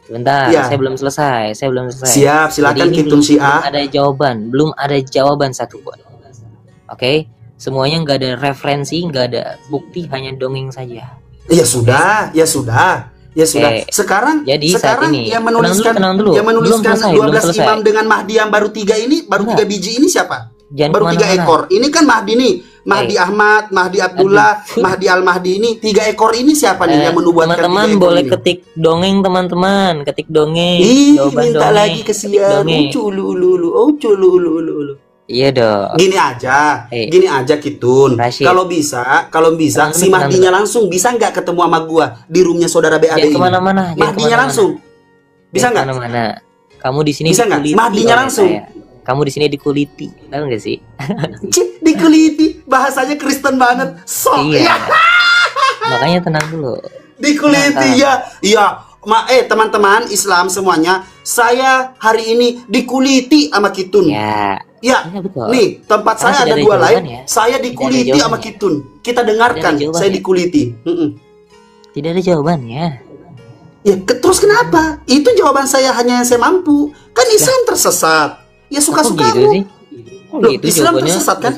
B: Sebentar, saya belum selesai.
A: Siap, silakan Kitun Syiah.
B: Belum ada jawaban satu pun. Oke, semuanya nggak ada referensi, nggak ada bukti, hanya dongeng saja.
A: Ya sudah. Sekarang
B: ini,
A: yang menuliskan 12 imam dengan Mahdi yang baru 3 ini, 3 biji ini siapa? Baru 3 ekor. Ini kan Mahdi nih. Mahdi Ahmad, Mahdi Abdullah, Mahdi Al-Mahdi ini 3 ekor ini siapa nih yang menubuatkan?
B: Teman-teman boleh ini? Ketik dongeng teman-teman, ketik dongeng.
A: Minta dongeng, lagi kesian. Iya dong. Gini aja Kitun. Kalau bisa si Mahdinya langsung bisa nggak ketemu sama gua di roomnya saudara BAD ini?
B: Kemana-mana.
A: Mahdinya langsung. Bisa nggak?
B: Kemana-mana. Kamu di sini
A: bisa nggak? Mahdinya langsung.
B: Kamu di sini dikuliti, tahu nggak sih?
A: Dikuliti, bahasanya Kristen banget.
B: Iya. Makanya tenang dulu.
A: Dikuliti ya. Teman-teman Islam semuanya, saya hari ini dikuliti sama Kitun. Ya, betul. Nih tempat saya ada 2 live. Saya dikuliti sama Kitun. Kita dengarkan. Saya dikuliti.
B: Tidak ada jawabannya.
A: Ya, terus kenapa? Itu jawaban saya hanya yang saya mampu. Kan Islam tersesat. Ya suka-suka
B: gitu.
A: Islam tersesat kan?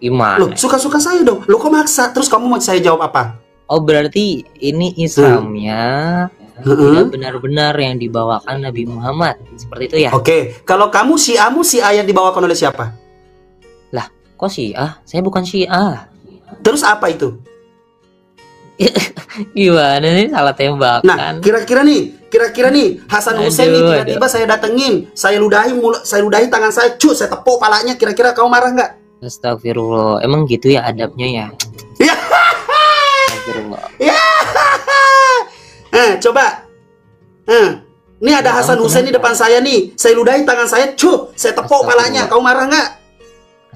B: Gimana?
A: Loh, suka-suka saya dong. Lo kok maksa? Terus kamu mau saya jawab apa?
B: Oh, berarti ini Islamnya tidak benar-benar yang dibawakan Nabi Muhammad. Seperti itu ya?
A: Oke. Kalau kamu Syiah yang dibawakan oleh siapa?
B: Lah, kok Syiah? Saya bukan Syiah.
A: Terus apa itu?
B: Gimana nih, salah tembakan?
A: Nah, kira-kira nih Hasan Hussein nih tiba-tiba saya datengin, saya ludahi tangan saya, saya tepuk palanya, kira-kira kamu marah nggak?
B: Astagfirullah, emang gitu ya adabnya ya? Astagfirullah.
A: Coba. Ini ada Hasan Hussein di depan saya nih, saya ludahi tangan saya, saya tepuk palanya, kamu marah nggak?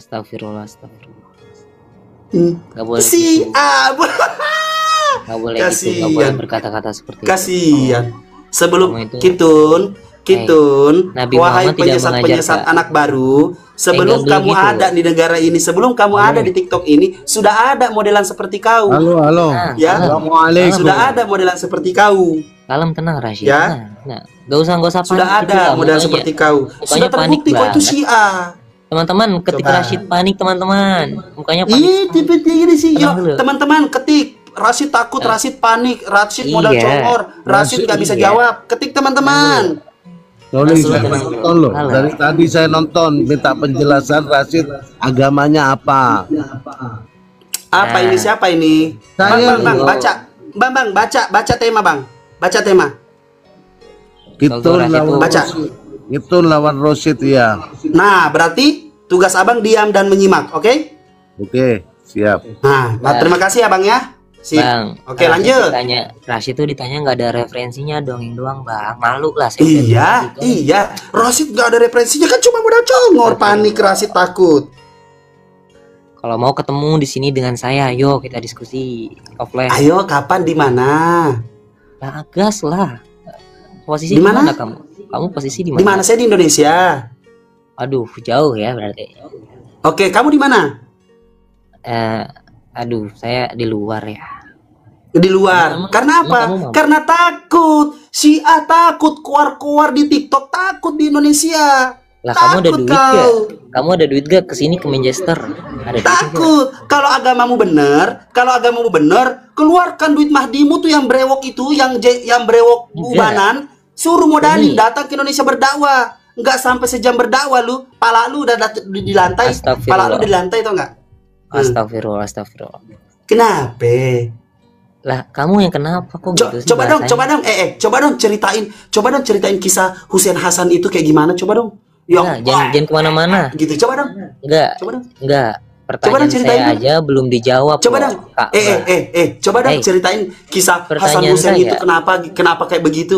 B: Astagfirullah.
A: Nggak boleh.
B: Nggak boleh gitu, nggak boleh berkata-kata seperti itu.
A: Kasihan. Sebelum Kitun, wahai penyesat anak baru, sebelum kamu ada di negara ini, sebelum kamu ada di TikTok ini, sudah ada modelan seperti kau.
F: Halo.
A: Ya,
F: Assalamualaikum.
A: sudah ada modelan seperti kau.
B: Kalem, tenang Rashid.
A: Ya.
B: Nah, gak usah panik.
A: Sudah ada modelan seperti kau. Sudah terbukti kau itu Syiah.
B: Teman-teman, ketik Rashid panik, teman-teman. Mukanya panik.
A: Teman-teman ketik Rashid takut, Rashid panik, Rashid modal congor, Rashid nggak bisa jawab. Ketik teman-teman.
F: Dari tadi saya nonton, minta penjelasan Rashid agamanya apa.
A: Apa ini? Siapa ini? Bang, baca. Bang, baca tema, Bang. Baca tema.
F: Itu lawan Rashid ya.
A: Nah, berarti tugas Abang diam dan menyimak, oke?
F: Oke, siap.
A: Nah, terima kasih ya, Bang ya.
B: Bang,
A: oke, lanjut.
B: Rashid tuh ditanya nggak ada referensinya, dongeng doang, Bang. Malu lah.
A: Iya. Rashid nggak ada referensinya, kan cuma modal congor, panik, Rashid takut.
B: Kalau mau ketemu di sini dengan saya, ayo kita diskusi offline.
A: Ayo, kapan, di mana?
B: Lah, gas lah. Posisi
A: Di
B: di
A: mana?
B: mana kamu? Kamu posisi di
A: Di mana?
B: mana?
A: Saya di Indonesia.
B: Aduh, jauh ya berarti.
A: Oke, kamu di mana?
B: Aduh, saya di luar ya.
A: Di luar.
B: Emang-
A: Karena
B: emang
A: apa?
B: kamu mau?
A: Karena takut. Syiah takut keluar-keluar di TikTok, takut di Indonesia.
B: Lah, kamu ada
A: Takut
B: duit
A: kau.
B: gak? Kamu ada duit gak kesini ke Manchester? Ada duit gak?
A: Takut. Kalau agamamu bener, keluarkan duit Mahdimu tuh yang brewok itu, yang brewok
B: Enggak.
A: ubanan, suruh modalin
B: Ini.
A: datang ke Indonesia berdakwah. Enggak sampai sejam berdakwah lu, pala lu udah di lantai,
B: Astagfirullah.
A: pala lu di lantai tau enggak?
B: Astagfirullah, astagfirullah.
A: Kenapa?
B: Lah, kamu yang kenapa kok gitu sih
A: Coba dong,
B: bahasanya?
A: coba dong ceritain kisah Husain Hasan itu kayak gimana, coba dong.
B: Nah, jangan kemana-mana.
A: gitu, coba dong.
B: Enggak,
A: Coba dong.
B: enggak.
A: Coba
B: Pertanyaan
A: dong ceritain
B: saya
A: dong.
B: aja belum dijawab.
A: Coba
B: loh,
A: dong.
B: Kak.
A: Coba dong
B: Hey.
A: ceritain kisah Hasan
B: Pertanyaan
A: Husain
B: saya.
A: itu kenapa kayak begitu?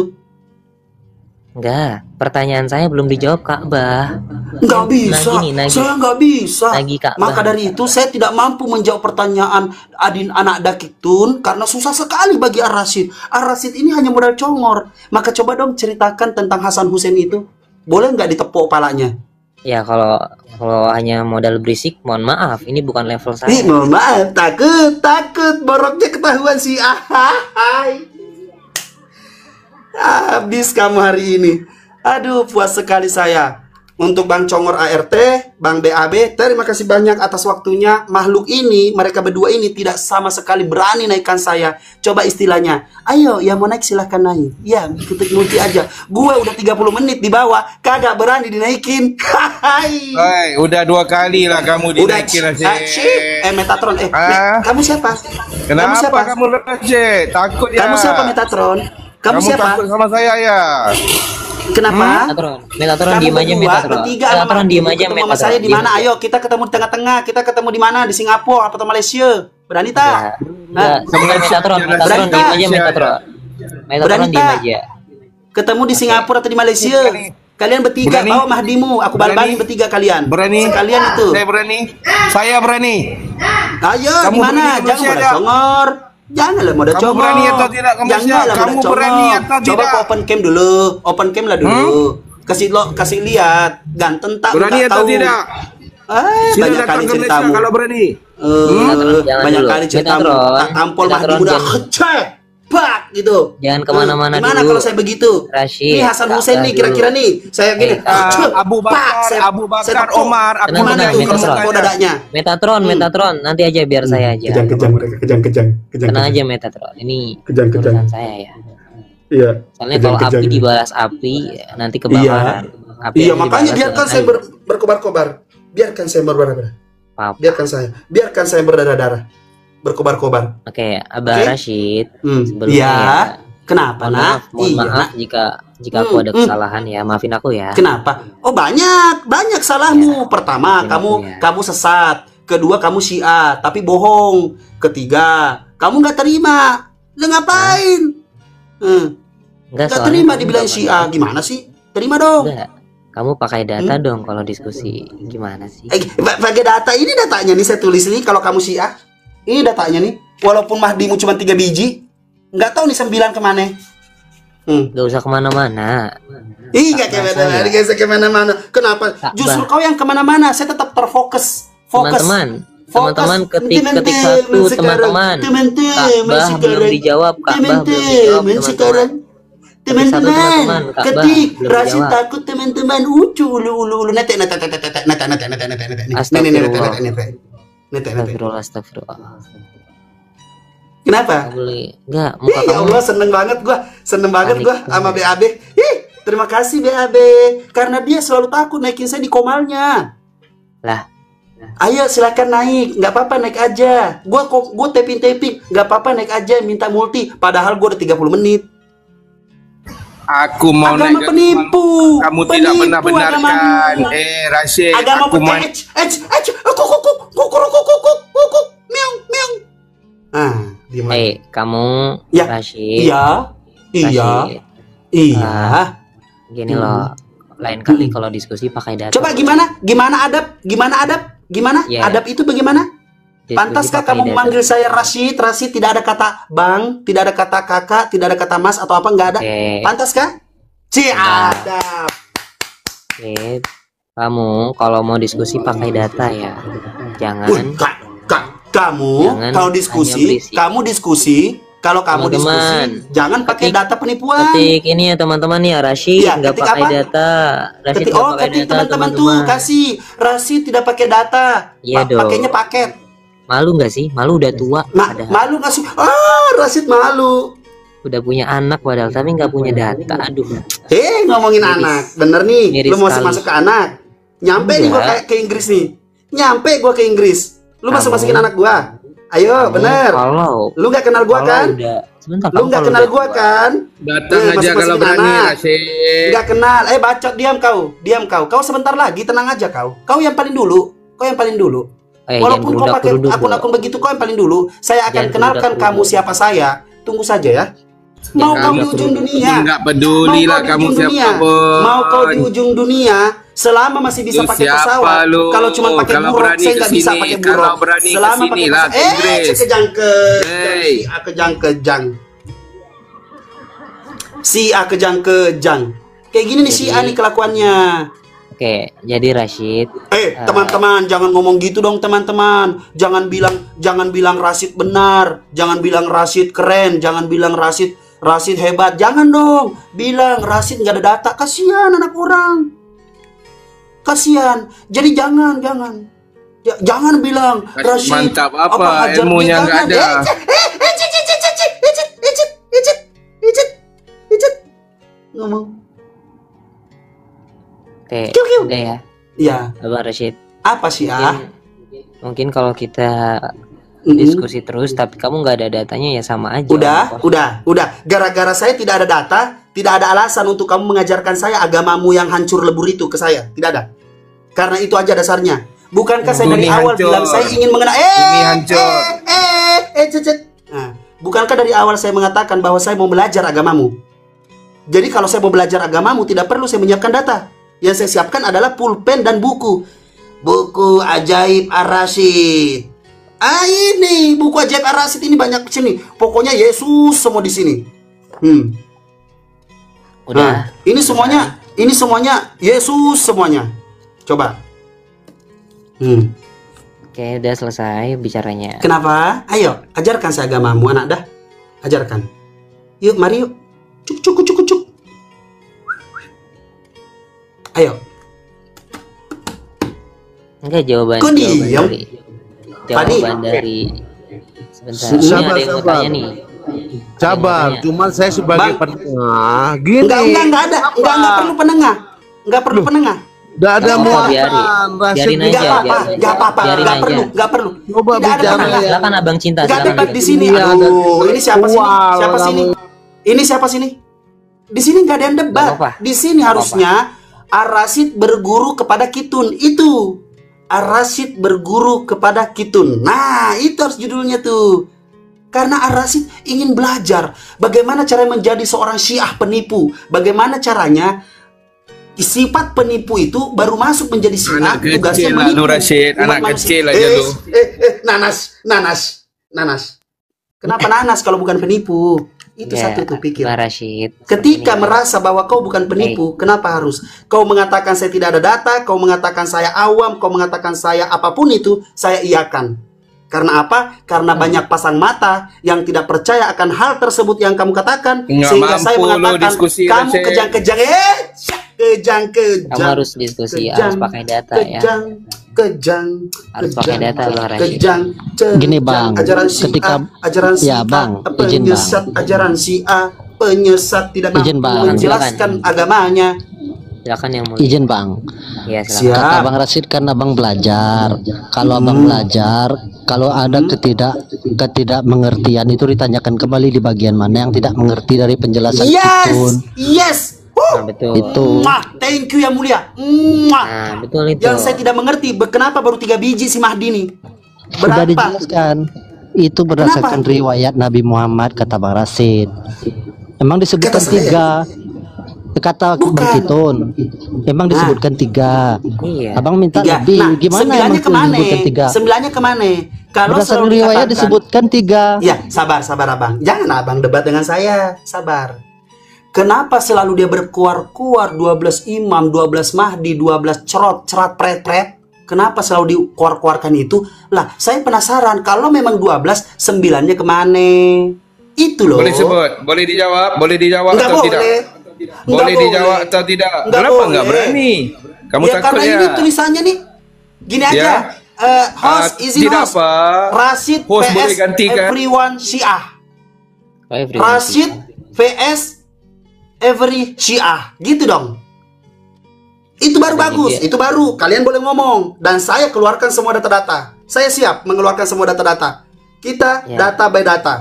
B: Enggak, pertanyaan saya belum dijawab, Ka'bah.
A: Nggak bisa.
B: Nagi.
A: Saya nggak bisa.
B: Nagi, Kak.
A: Maka dari itu saya tidak mampu menjawab pertanyaan Adin anak Dakitun karena susah sekali bagi Ar-Rasyid. Ar-Rasyid ini hanya modal congor. Maka coba dong ceritakan tentang Hasan Husain itu. Boleh nggak ditepuk palanya?
B: Ya kalau hanya modal berisik, mohon maaf, ini bukan level saya.
A: Mohon maaf, takut boroknya ketahuan si Ahai. Habis kamu hari ini. Aduh, puas sekali saya. Untuk Bang Congor ART, Bang BAB, terima kasih banyak atas waktunya. Makhluk ini, mereka berdua ini tidak sama sekali berani naikkan saya. Coba istilahnya, ayo yang mau naik silahkan naik. Ya, ketik multi aja. Gue udah 30 menit di bawah, kagak berani dinaikin. Hai.
G: Hai, udah 2 kali lah kamu dinaikin Rasyid.
A: Metatron, kamu siapa?
G: Kenapa
A: Kamu siapa?
G: kamu Rasyid? Takut ya?
A: Kamu siapa Metatron? Kamu siapa?
G: takut sama saya ya?
A: Kenapa?
B: Metatron
A: Kamu
B: diem aja,
A: berdua,
B: Metatron.
A: bertiga sama
B: Metatron diem aja,
A: ketemu sama
B: Metatron.
A: saya di
B: Diem
A: mana?
B: aja.
A: Ayo kita ketemu di tengah-tengah. Kita ketemu di mana? Di Singapura atau Malaysia? Berani tak?
B: Enggak, sebentar Metatron
A: Berani
B: diem aja,
A: tak?
B: Metatron. Metatron
A: Berani
B: diem
A: tak?
B: aja.
A: Ketemu di Singapura atau di Malaysia? Kalian bertiga
G: Berani.
A: bawa Mahdimu. Aku balbalin
G: Berani.
A: bertiga kalian.
G: Berani?
A: Sekalian itu.
G: Saya berani.
A: Ayo
G: Kamu
A: di mana?
G: berani,
A: Jangan
G: Malaysia
A: modal
G: ada.
A: congor. Janganlah modal
G: Kamu
A: congor.
G: berani atau tidak ke Malaysia?
A: Janganlah
G: Kamu
A: modal
G: berani
A: congor.
G: atau
A: Coba
G: tidak?
A: ke open cam dulu. Open cam lah dulu. Kasih lihat. Ganteng tak?
G: Berani
A: Enggak
G: atau
A: tahu.
G: tidak?
A: Banyak
G: Sila
A: kali
G: datang ke Malaysia
A: ceritamu.
G: kalau berani.
B: Jangan
A: Banyak
B: dulu.
A: kali ceritamu.
B: Metatron.
A: Tak tampol
B: Metatron,
A: Mahdi muda.
B: jangan.
A: Kecek. Pak gitu.
B: Jangan kemana-mana
A: Gimana
B: dulu.
A: kalau saya begitu?
B: Rashid,
A: Ini Hasan
B: tak
A: Husain
B: dah
A: nih
B: dulu.
A: kira-kira nih. Saya gini.
G: Abu Bakar, Abu Bakar, Omar, aku
B: Tenang,
A: Gimana
B: tenang,
A: tuh kalau
B: Metatron.
A: saya dadanya?
B: Metatron, nanti aja biar saya aja.
A: Kejang mereka. Kejang.
B: Tenang aja Metatron. Ini
A: Kejang.
B: urusan saya ya.
A: Iya.
B: Soalnya kalau api dibalas api, nanti kebakaran. Api
A: Iya,
B: yang
A: makanya
B: dibalas
A: biarkan
B: dengan
A: saya
B: air.
A: berkobar-kobar. Biarkan saya berdarah-darah.
B: Pap.
A: Biarkan saya berdarah-darah. Berkobar-kobar.
B: Oke, Abah
A: Oke.
B: Rashid.
A: Iya.
B: Sebelumnya ya,
A: Kenapa, nak?
B: mohon
A: Iya,
B: maaf
A: nak.
B: jika aku ada kesalahan ya, maafin aku ya.
A: Kenapa? Oh, banyak salahmu. Pertama,
B: Maafin
A: kamu
B: aku ya.
A: kamu sesat. Kedua, kamu Syiah, tapi bohong. Ketiga, kamu nggak terima. Lah ngapain?
B: Enggak,
A: Nggak
B: soalnya
A: terima
B: kamu
A: dibilang
B: nggak
A: Syiah. Gimana sih? Terima dong.
B: Enggak. Kamu pakai data dong kalau diskusi. Gimana sih?
A: Pakai data ini, datanya nih saya tulis nih. Kalau kamu Syiah, ini datanya nih. Walaupun Mahdimu cuma 3 biji, nggak tahu nih 9 kemana.
B: Gak usah kemana-mana.
A: Ih, nggak kemana-mana, nggak usah kemana-mana. Kenapa?
B: Kak,
A: Justru
B: Bah.
A: kau yang kemana-mana. Saya tetap terfokus. Fokus.
B: Teman-teman ketik satu, teman-teman. Ka'bah belum dijawab, Ka'bah belum dijawab, teman-teman.
A: Teman-teman,
B: Ka'bah
A: ketik
B: belum
A: Rasyid
B: dijawab.
A: takut teman-teman ulu nete.
B: Astagfirullah.
A: Kenapa?
B: Gak boleh. Enggak, muka
A: Ya
B: kamu.
A: Allah, seneng banget gua sama BAB. Terima kasih BAB karena dia selalu takut naikin saya di komalnya.
B: Lah,
A: Ayo silakan naik, nggak apa-apa naik aja. Gua taping, nggak apa-apa naik aja, minta multi. Padahal gua udah 30 menit.
G: Aku mau
A: Agama
G: naik ke
A: penipu.
G: kamu tidak pernah
A: Penipu
G: benarkan.
A: agamamu.
G: Rasyid,
A: Agama
G: aku mau
A: kuk, meong. Gimana?
B: kamu
A: Ya,
B: Rashid.
A: Iya.
B: Rashid. Gini loh. Lain kali kalau diskusi pakai data.
A: Coba gimana adab? Gimana?
B: Ya.
A: Adab itu bagaimana?
B: Diskusi
A: Pantaskah
B: pakai
A: kamu
B: data.
A: memanggil saya Rashid? Rashid tidak ada kata bang, tidak ada kata kakak, tidak ada kata mas atau apa, nggak ada.
B: Oke.
A: Pantaskah? Adab.
B: Oke. Kamu kalau mau diskusi pakai data ya. Jangan.
A: Wih, kamu
B: Jangan
A: kalau
B: hanya berisik.
A: diskusi, kalau kamu
B: Teman-teman,
A: diskusi, jangan pakai
B: ketik-
A: data penipuan.
B: Ketik ini ya teman-teman ya, Rashid
A: Iya,
B: nggak
A: ketik
B: pakai
A: apa?
B: data. Rashid
A: Ketik,
B: nggak
A: oh,
B: pakai
A: ketik
B: data,
A: teman-teman tuh
B: teman-teman.
A: kasih Rashid tidak pakai data,
B: Iya dong.
A: pakainya paket.
B: Malu nggak sih? Malu udah tua. Padahal.
A: Malu nggak sih? Rashid malu.
B: Udah punya anak padahal tapi nggak punya data. Aduh.
A: Ngomongin
B: Miris.
A: anak, bener nih.
B: Miris
A: Lu mau
B: sekali.
A: masuk ke anak? Nyampe nih gua
B: Enggak.
A: ke Inggris nih. Nyampe gua ke Inggris. Lu
B: Kamu-
A: masukin anak gua? Ayo,
B: Kamu
A: bener.
B: Kalau
A: Lu nggak kenal gua
B: kalau
A: kan?
B: udah sebentar.
A: Lu
B: kamu
A: nggak
B: kalau
A: kenal
B: udah
A: gua
B: tua,
A: kan?
G: Datang aja
A: Masuk-masukin
G: kalau berani
A: anak.
G: Rashid.
A: Nggak kenal. Bacot, diam kau. Diam kau. Kau sebentar lagi, tenang aja kau. Kau yang paling dulu. Kau yang paling dulu.
B: jangan
A: Walaupun kau pakai
B: berudak-beruduk,
A: akun-akun begitu, kau yang paling dulu. Saya akan
B: Jangan
A: kenalkan
B: berudak-beruduk.
A: kamu siapa saya. Tunggu saja ya. Mau kau di ujung dunia.
G: Enggak peduli
A: Mau
G: lah
A: kau di
G: kamu
A: ujung
G: siapa
A: dunia.
G: pun.
A: Mau kau di ujung dunia, selama masih bisa
G: Lu
A: pakai
G: siapa
A: pesawat.
G: lu?
A: Kalau cuma pakai
G: Kalau
A: buruk,
G: berani
A: saya nggak
G: ke
A: bisa
G: sini.
A: pakai
G: Kalau
A: buruk.
G: berani ke
A: Selama
G: sini
A: pakai
G: lah,
A: pesawat.
G: Inggris. Hey.
A: Si A kejang-kejang. Si A kejang-kejang. Kayak gini nih si A nih kelakuannya.
B: Oke, jadi Rashid.
A: Teman-teman, jangan ngomong gitu dong teman-teman. Jangan bilang Rashid benar, jangan bilang Rashid keren, jangan bilang Rashid hebat. Jangan dong. Bilang Rashid nggak ada data, kasihan anak orang. Kasihan. Jadi jangan. Jangan bilang Rashid
G: Mantap apa
A: ajar
G: ilmunya
A: dia,
G: nggak
A: jangan.
G: ada.
A: Ngomong.
B: Oke,
A: Kiu.
B: udah ya,
A: Ya,
B: Abang Rashid.
A: apa sih
B: Mungkin kalau kita
A: Mm-mm.
B: diskusi terus tapi kamu nggak ada datanya ya sama aja.
A: Udah. Gara-gara saya tidak ada data, tidak ada alasan untuk kamu mengajarkan saya agamamu yang hancur lebur itu ke saya. Tidak ada. Karena itu aja dasarnya. Bukankah saya dari
G: Dunia
A: awal
G: hancur.
A: bilang saya ingin mengenal
G: Dunia hancur.
A: cecet. Nah, bukankah dari awal saya mengatakan bahwa saya mau belajar agamamu? Jadi kalau saya mau belajar agamamu tidak perlu saya menyiapkan data. Yang saya siapkan adalah pulpen dan buku. Buku ajaib Ar-Rasyid. Ini buku ajaib Ar-Rasyid ini banyak di sini. Pokoknya Yesus semua di sini.
B: Udah.
A: Nah, ini semuanya Yesus semuanya. Coba.
B: Oke, udah selesai bicaranya.
A: Kenapa? Ayo, ajarkan saya agamamu, anak dah. Ajarkan. Yuk, mari yuk. Cuk. Ayo.
B: Enggak jawaban.
A: Kok diam?
B: Jawaban dari sebentar. Ini
F: Sabar,
B: ada yang mau
F: sabar.
B: tanya nih.
F: Sabar, cuman saya sebagai
A: Bang.
F: penengah gini.
A: Enggak ada. Enggak perlu penengah. Enggak perlu penengah.
F: Enggak ada
B: Nggak,
F: muatan.
B: biarin.
F: Rashid.
B: Biarin
A: Enggak
B: aja,
A: apa-apa.
B: biarin.
A: Enggak apa-apa.
B: Biarin
A: Enggak
B: aja.
A: perlu. Enggak perlu.
F: Coba
A: Tidak ada
F: bicara
A: penengah.
F: ya.
B: Silakan Abang Cinta,
A: Enggak
B: silakan.
A: debat di sini.
F: Iya,
A: Aduh, ini siapa sini?
F: Wah,
A: Siapa
F: lama.
A: sini? Ini siapa sini? Di sini nggak ada yang
B: Nggak
A: debat.
B: apa-apa.
A: Di sini harusnya Ar-Rasyid berguru kepada Kitun. Itu. Ar-Rasyid berguru kepada Kitun. Nah, itu harus judulnya tuh. Karena Ar-Rasyid ingin belajar bagaimana cara menjadi seorang Syiah penipu. Bagaimana caranya sifat penipu itu baru masuk menjadi Syiah.
G: Anak kecil lah lu, Rashid.
A: Umat
G: Anak
A: manusia.
G: kecil aja lu.
A: Nanas. Kenapa nanas kalau bukan penipu? Itu
B: Ya,
A: satu tuh pikir.
B: Bang Rashid.
A: Ketika
B: Ini-
A: merasa bahwa kau bukan penipu, kenapa harus? Kau mengatakan saya tidak ada data, kau mengatakan saya awam, kau mengatakan saya apapun itu, saya iakan. Karena apa? Karena banyak pasang mata yang tidak percaya akan hal tersebut yang kamu katakan,
G: Nggak
A: sehingga saya
G: mampu lu
A: mengatakan
G: diskusi,
A: kamu
G: Rashid.
A: kejang-kejang, kejang-kejang.
B: Kamu harus diskusi, harus pakai data ya.
A: Kejang.
B: Harus pakai data, Bang Rashid.
A: Kejang.
H: Gini, Bang,
A: Ajaran si
H: ketika-
A: A, ajaran si
H: Ya,
A: A,
H: Bang, izin,
A: penyesat ajaran si A, penyesat tidak
H: Izin,
A: mampu
H: Bang.
A: menjelaskan agamanya.
B: Silakan yang mulia.
H: Izin Bang,
B: Ya,
A: Siap.
B: silakan.
H: kata Bang Rashid kan Abang belajar. Kalau Abang belajar, kalau ada ketidakmengertian itu ditanyakan kembali di bagian mana yang tidak mengerti dari penjelasan Kitun.
A: Yes.
B: Nah, betul.
H: Itu
A: Thank you yang mulia.
B: Nah, betul itu.
A: Yang saya tidak mengerti, kenapa baru 3 biji si Mahdi nih?
H: sudah
A: Berapa?
H: dijelaskan. Itu berdasarkan riwayat Nabi Muhammad kata Bang Rashid. Emang disebutkan
A: Kata saya.
H: kata Bang
A: Bukan.
H: Kitun. Emang disebutkan 3.
B: Iya.
H: Abang minta
A: Tiga.
H: lebih.
A: Nah,
H: Gimana
A: sembilannya
H: emang
A: kemana?
H: disebutkan 3?
A: Sembilannya kemana? Kalau
H: Berdasarkan
A: selalu
H: riwayat
A: dikatakan,
H: disebutkan 3.
A: ya, sabar abang. Jangan abang debat dengan saya. Sabar. Kenapa selalu dia berkuar-kuar 12 imam, 12 mahdi, 12 cerat pret-pret? Kenapa selalu dikuar-kuarkan itu? Lah, saya penasaran. Kalau memang 12, 9-nya kemana? Itu loh.
G: Boleh sebut, boleh dijawab
A: Enggak
G: atau
A: boleh.
G: tidak?
A: Enggak
G: Boleh dijawab atau tidak?
A: Enggak
G: Kenapa
A: boleh.
G: enggak berani? Kamu
A: Ya
G: takut
A: karena
G: ya?
A: ini tulisannya nih. Gini
G: Ya.
A: aja. Host, izin
G: tidak
A: host.
G: apa.
A: Rashid
G: Host boleh
A: PS
G: gantikan.
A: Everyone Syiah.
B: Oh, everyone.
A: Rashid VS Every Syiah. Gitu dong. Itu baru bagus. Itu baru. Kalian boleh ngomong. Dan saya keluarkan semua data-data. Saya siap mengeluarkan semua data-data. Kita
B: Ya.
A: data by data.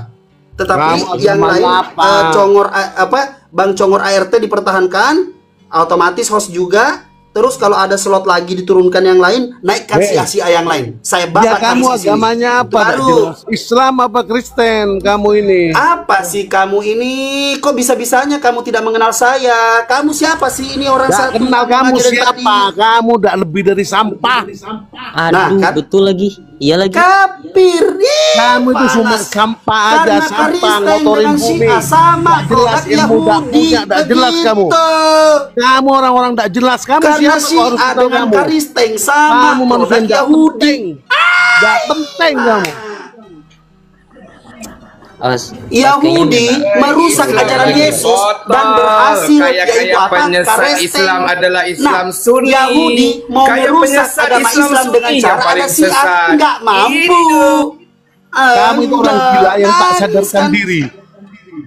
A: Tetapi
F: Kamu
A: yang
F: agama
A: lain
F: apa?
A: Bang Congor ART dipertahankan, otomatis host juga. Terus kalau ada slot lagi diturunkan yang lain, naikkan si yang lain. Saya
F: Ya
A: babat
F: kamu
A: habis di sini.
F: agamanya
A: Itu
F: apa? Tak
A: baru.
F: jelas. Islam apa Kristen kamu ini?
A: Apa sih kamu ini? Kok bisa-bisanya kamu tidak mengenal saya? Kamu siapa sih ini orang
F: Tak
A: satu?
F: kenal kamu
A: aja dari
F: siapa?
A: tadi.
F: Kamu tak lebih dari sampah.
B: Aduh,
A: Nah, kan?
B: betul lagi. Iya lagi.
A: Kapir. Ih,
F: Kamu itu cuma
A: panas.
F: sampah aja,
A: Karena
F: sampah
A: Kristen
F: ngotorin
A: dengan
F: bumi.
A: Syiah sama
F: Tak jelas
A: produk
F: ilmu, tak
A: Yahudi.
F: punya, tak jelas kamu.
A: Begitu.
F: Kamu orang-orang tak jelas. Kamu
A: Karena
F: siapa kok harus
A: Syiah
F: tahu
A: dengan
F: kamu?
A: Kristen sama
F: Kamu manusia
A: produk
F: yang tak
A: Yahudi.
F: penting. Tak penting kamu.
B: Awas.
A: Yahudi merusak
G: Islam
A: ajaran
G: ini
A: Yesus
G: kotor.
A: dan berhasil
G: Kayak
A: yaitu apa?
G: penyesat
A: Kristen.
G: Islam adalah Islam
A: Nah,
G: Sunni.
A: Yahudi mau
G: Kayak
A: merusak
G: penyesat
A: agama Islam dengan
G: Sunni yang
A: cara
G: paling
A: ada Syiah
G: sesat.
A: nggak mampu.
F: Kamu itu orang gila yang tak
A: Anda
F: sadarkan
A: nangis,
F: diri.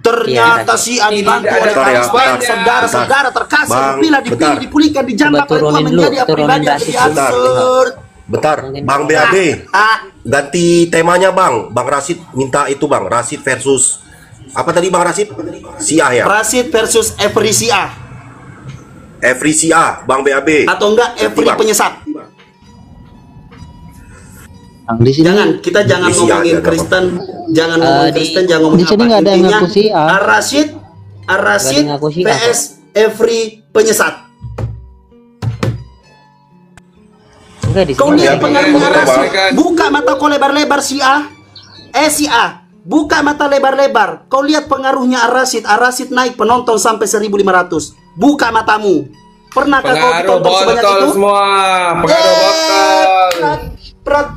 A: Ternyata Syiah dibantu
G: Tidak
A: oleh
G: ada
A: kaum
C: bentar,
A: saudara-saudara terkasih
C: Bang,
A: dipilih, dipilih,
C: bentar.
A: dipulihkan, dijambak
B: Coba
A: oleh Tuhan
B: turunin
A: menjadi
B: dulu, turunin
A: pribadi yang
B: basis
A: jadi
B: dulu.
A: absurd.
C: Bentar, Bang BAB. Ganti temanya Bang. Bang Rashid minta itu Bang. Rashid versus apa tadi Bang Rashid? Syiah ya?
A: Rashid versus Every Syiah
C: Every Syiah, Bang BAB.
A: atau enggak Every
C: Bang.
A: penyesat.
H: Di sini
A: Jangan, kita jangan
C: Di Syiah
A: ngomongin
C: aja,
A: Kristen, jangan ngomongin
B: di-
A: Kristen, jangan ngomongin
H: di sini nggak ada yang ngaku Syiah.
A: Ar-Rashid
B: Nggak ada yang ngaku Syiah,
A: PS Every penyesat.
B: Enggak di
A: Kau
B: sini.
A: lihat
G: Bang.
A: pengaruhnya
G: Bang.
A: Rashid.
G: Bang.
A: Buka mata kau lebar-lebar Syiah. Syiah. Buka mata lebar-lebar. Kau lihat pengaruhnya Ar-Rashid. Ar-Rashid naik penonton sampai 1.500. Buka matamu. Pernahkah kau
G: Pengaruh
A: ditonton sebanyak
G: botol
A: itu?
G: semua. Pengaruh botol.
A: Berat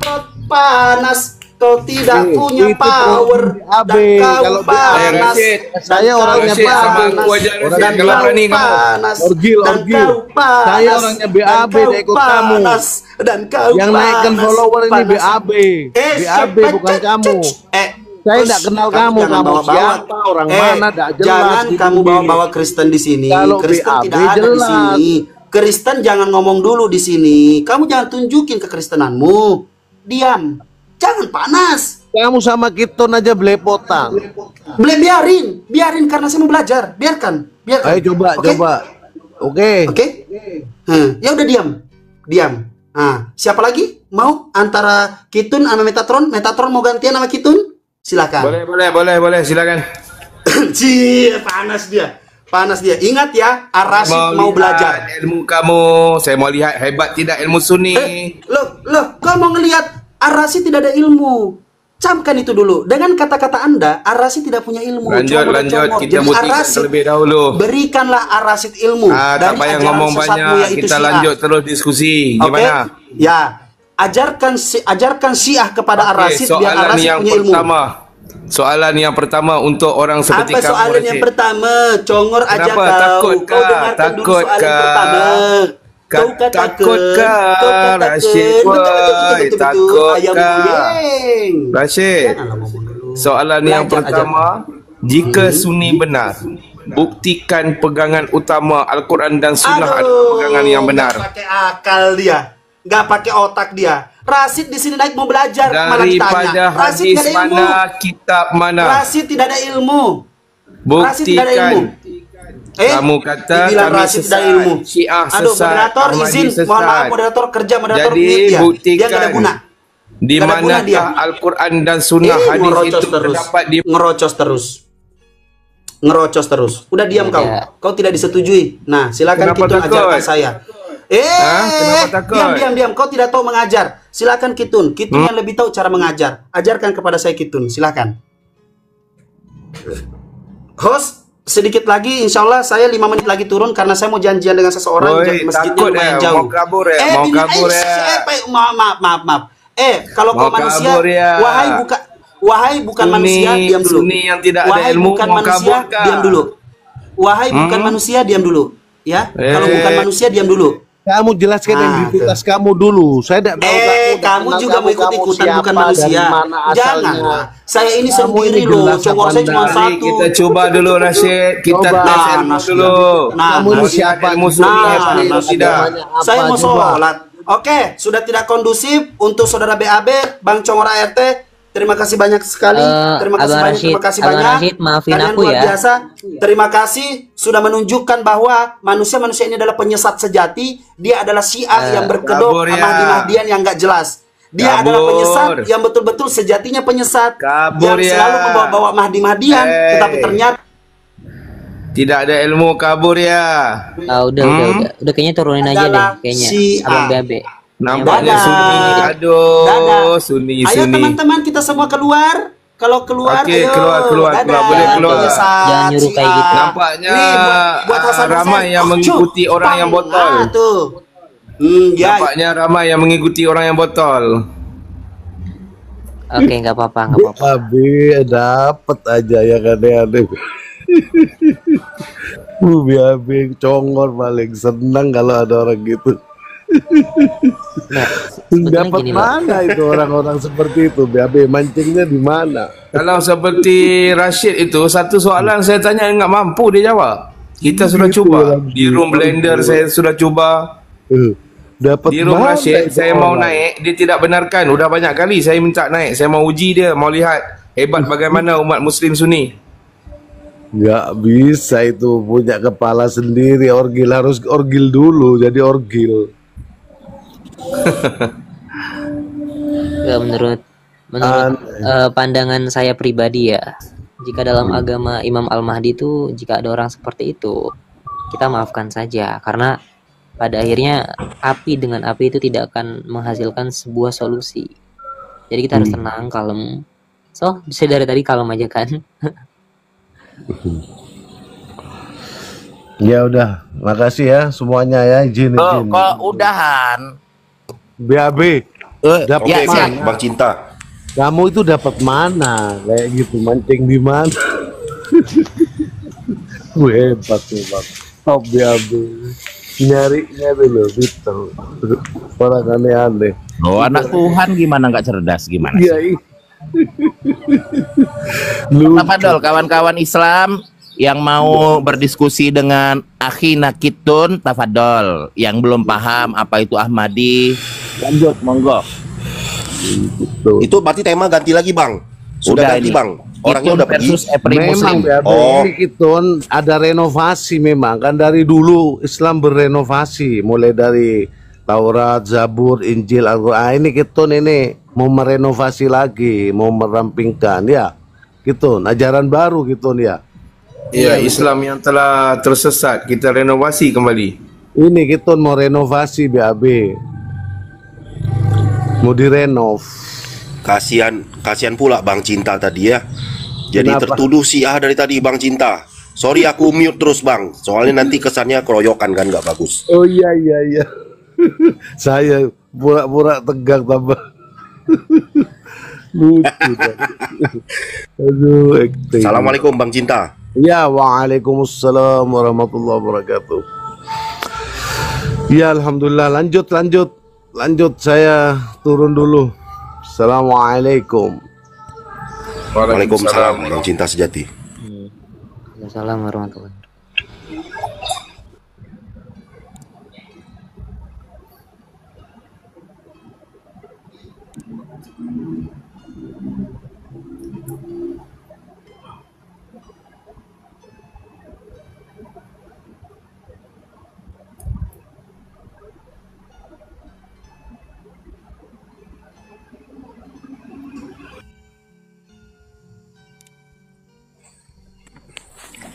A: panas. Kau tidak punya
F: itu
A: power
F: AB.
A: dan kau
F: Kalau
A: panas.
G: Rashid,
F: saya orangnya
G: Rashid, sama
F: panas.
G: aku aja, Rashid,
A: Dan
G: kalau
A: kau
G: berani kamu.
A: panas.
F: Orgil,
A: Dan
F: orgil.
A: kau panas.
F: Saya orangnya BAB,
A: Dan kau
F: dia ikut kamu.
A: panas. Dan kau
F: Yang naikkan
A: panas.
F: follower ini
A: Panas.
F: BAB. BAB bukan kamu. Saya
A: terus
F: tidak kenal kamu.
A: jangan
F: Kamu
A: bawa-bawa.
F: siapa, orang mana, tidak jelas.
A: Jangan
F: di
A: kamu
F: dunia.
A: bawa-bawa Kristen di sini.
F: Kalau
A: Kristen
F: BAB
A: tidak ada di
F: jelas.
A: sini. Kristen jangan ngomong dulu di sini. Kamu jangan tunjukin kekristenanmu. Diam. Jangan panas.
F: Kamu sama Kitun aja belepotan.
A: Biarin karena saya mau belajar. Biarkan.
F: Ayo coba,
A: Oke?
F: coba. Oke.
A: Oke? Ya udah diam. Nah, siapa lagi? Mau antara Kitun sama Metatron? Metatron mau gantian sama Kitun? Silakan.
G: Boleh, silakan.
A: Cie, panas dia. Ingat ya, Ar-Rashid mau
G: lihat
A: belajar.
G: ilmu kamu. Saya mau lihat hebat tidak ilmu Sunni.
A: Loh, kau mau ngelihat Ar-Rashid tidak ada ilmu? Camkan itu dulu. Dengan kata-kata Anda, Ar-Rashid tidak punya ilmu.
G: Lanjut.
A: Comot.
G: Kita
A: Jadi
G: buktikan
A: Ar-Rashid,
G: terlebih dahulu.
A: berikanlah Ar-Rashid ilmu
G: Tak
A: dari
G: payah
A: ajaran
G: ngomong
A: sesatmu,
G: banyak.
A: yaitu
G: Kita
A: Syiah.
G: lanjut terus diskusi.
A: Oke?
G: Gimana?
A: Ya, ajarkan Syiah kepada
G: Oke,
A: Ar-Rashid biar
G: soalan
A: Ar-Rashid
G: yang
A: punya ilmu.
G: pertama. Soalan yang pertama untuk orang seperti
A: Apa
G: kamu,
A: soalan yang
G: Rashid.
A: pertama? Congor aja
G: Kenapa?
A: kau.
G: Takutkah?
A: Kau dengarkan dulu soalan
G: Takutkah?
A: pertama. Kau katakan,
G: Takutkah,
A: kau katakan.
G: Rashid?
A: Betul.
G: Takutkah?
A: Ayam goyang.
G: Rashid,
A: Janganlah ngomong dulu.
G: soalan yang
A: Belajar,
G: pertama, jika Sunni benar, buktikan pegangan utama Al-Quran dan Sunnah adalah pegangan yang benar.
A: Gak pakai akal dia, gak pakai otak dia. Rashid di sini naik mau belajar, malah
G: Daripada
A: ditanya. Rashid
G: hadis
A: tidak ada ilmu.
G: mana, kitab mana,
A: Rashid tidak ada ilmu. Rashid tidak ada ilmu.
G: buktikan. Kamu kata
A: dibilang
G: kami
A: Rashid
G: sesat,
A: tidak ada ilmu.
G: Syiah
A: Aduh,
G: sesat,
A: moderator
G: Ahmadi
A: izin, mohon maaf
G: sesat.
A: moderator kerja, moderator
G: Jadi,
A: mute dia. Dia
G: buktikan.
A: gak ada guna.
G: Di
A: Gak ada guna dia.
G: manakah Al-Quran dan Sunnah hadis
A: ngerocos
G: itu
A: terus.
G: terdapat di
A: Ngerocos terus. ngerocos terus. Udah diam kau.
B: Tidak.
A: Kau tidak disetujui. Nah, silakan
G: Kenapa
A: Kitun
G: takut?
A: ajarkan saya.
G: Kenapa takut?
A: Diam. Kau tidak tahu mengajar. Silakan Kitun. Kitun yang lebih tahu cara mengajar. Ajarkan kepada saya Kitun. Silakan. Host, sedikit lagi, insya Allah saya 5 menit lagi turun karena saya mau janjian dengan seseorang.
G: Woi,
A: Masjidnya
G: takut
A: lumayan
G: ya,
A: jauh.
G: mau kabur ya, mau kabur ya.
A: Maaf. Kalau kau
G: Mau
A: manusia,
G: kabur ya.
A: wahai bukan manusia, diam dulu.
G: Sunni yang tidak ada
A: Wahai
G: ilmu,
A: bukan
G: mau
A: manusia,
G: kabur kah?
A: diam dulu. Wahai bukan manusia, diam dulu. Ya, kalau bukan manusia, diam dulu.
F: Kamu jelaskan identitas kamu dulu. Saya tidak tahu
A: Kamu juga mau ikut-ikutan bukan manusia. Janganlah. Saya ini sendiri loh. Congor saya cuma
G: Mari
A: satu.
G: kita coba dulu Rashid, kita
F: Coba.
G: tes ilmu dulu.
F: Kamu ini siapa?
G: Ilmu Sunni hebat atau
A: Nah,
G: tidak?
A: Saya mau sholat. Oke, sudah tidak kondusif untuk saudara BAB, Bang Congor ART. Terima kasih banyak sekali. Terima kasih
B: Abang
A: banyak.
B: Rashid,
A: Terima kasih
B: Abang
A: banyak.
B: Rashid, maafin
A: Kalian
B: aku
A: luar
B: ya.
A: biasa. Terima kasih sudah menunjukkan bahwa manusia-manusia ini adalah penyesat sejati. Dia adalah Syiah yang berkedok
G: kabur ya.
A: Mahdi-Mahdian yang nggak jelas. Dia adalah
G: Kabur.
A: penyesat yang betul-betul sejatinya penyesat.
G: Kabur
A: yang
G: ya.
A: selalu membawa-bawa Mahdi-Mahdian, tetapi ternyata
G: Tidak ada ilmu, kabur ya.
B: Udah kayaknya turunin aja deh
A: Adalah
B: kayaknya
A: si
B: Abang
A: A.
B: BAB.
G: Nampaknya
A: Dadah.
G: Sunni. Aduh,
A: Dadah.
G: Sunni.
A: Ayo teman-teman kita semua keluar. Kalau keluar,
G: Oke,
A: ayo.
G: keluar.
A: Dadah.
G: Boleh keluar.
A: Penyesat,
B: Jangan nyuruh kayak
A: si A.
B: gitu.
G: Nampaknya
A: Nih, buat Hasan
G: ramai
A: Hussein.
G: yang mengikuti orang yang botol.
A: Tuh. Ya.
G: Nampaknya ramai yang mengikuti orang yang botol.
B: Oke, nggak apa-apa.
F: Abi dapat aja yang aneh-aneh. Abi Congor paling senang kalau ada orang gitu.
B: Nah, sebetulnya
F: Dapat
B: gini loh.
F: mana itu orang-orang seperti itu? Abi mancingnya di mana?
G: Kalau seperti Rashid itu, satu soalan saya tanya nggak mampu dia jawab. Kita sudah coba di room blender, saya sudah coba
F: Dapat
G: di room
F: mana
G: Rashid.
F: itu
G: Saya mau
F: orang?
G: naik, dia tidak benarkan. Udah banyak kali saya minta naik. Saya mau uji dia, mau lihat hebat bagaimana umat Muslim Sunni.
F: Nggak bisa itu, punya kepala sendiri. Orgil harus orgil dulu, jadi orgil.
B: Nggak, menurut pandangan saya pribadi ya, jika dalam agama Imam Al-Mahdi itu, jika ada orang seperti itu, kita maafkan saja, karena pada akhirnya api dengan api itu tidak akan menghasilkan sebuah solusi. Jadi kita harus tenang, kalem. So, saya dari tadi kalem aja kan.
F: Ya udah, makasih ya semuanya ya, izin.
E: Kok udahan?
F: BAB, dapat
C: Oke,
F: mana?
C: Bang Cinta.
F: Kamu itu dapat mana? Kayak gitu, mancing di mana? Hebat tuh bang. Top BAB. Nyarinya dulu, gitu. Orang aneh-aneh.
E: Oh, anak Tuhan gimana nggak cerdas gimana?
F: Iya.
E: Tafadol kawan-kawan Islam yang mau berdiskusi dengan Akhi Nakitun, tafadol. Yang belum paham apa itu Ahmadi, lanjut monggo.
C: Itu berarti tema ganti lagi, Bang. Sudah ganti,
E: ini.
C: Bang. Orangnya
E: Kitun
C: udah pergi.
E: versus Epri
F: Memang
E: Muslim.
F: BAB
C: Oh.
F: ini Kitun ada renovasi memang kan, dari dulu Islam berenovasi, mulai dari Taurat, Zabur, Injil, Al-Quran. Ini Kitun ini mau merenovasi lagi, mau merampingkan ya. Kitun, ajaran baru Kitun ya.
G: Ya, Islam yang telah tersesat kita renovasi kembali.
F: Ini Kitun mau renovasi BAB. Mau direnov.
C: Kasihan pula Bang Cinta tadi ya. Jadi
F: Kenapa?
C: tertuduh Syiah dari tadi Bang Cinta. Sorry aku mute terus Bang. Soalnya nanti kesannya keroyokan kan nggak bagus.
F: Oh iya. Saya pura-pura tegang tambah. Lucu. Aduh, acting.
C: Assalamualaikum Bang Cinta.
F: Ya, waalaikumsalam warahmatullahi wabarakatuh. Ya, alhamdulillah. Lanjut. Saya turun dulu. Assalamualaikum.
C: Waalaikumsalam Bang Cinta sejati.
B: Assalamualaikum warahmatullahi wabarakatuh.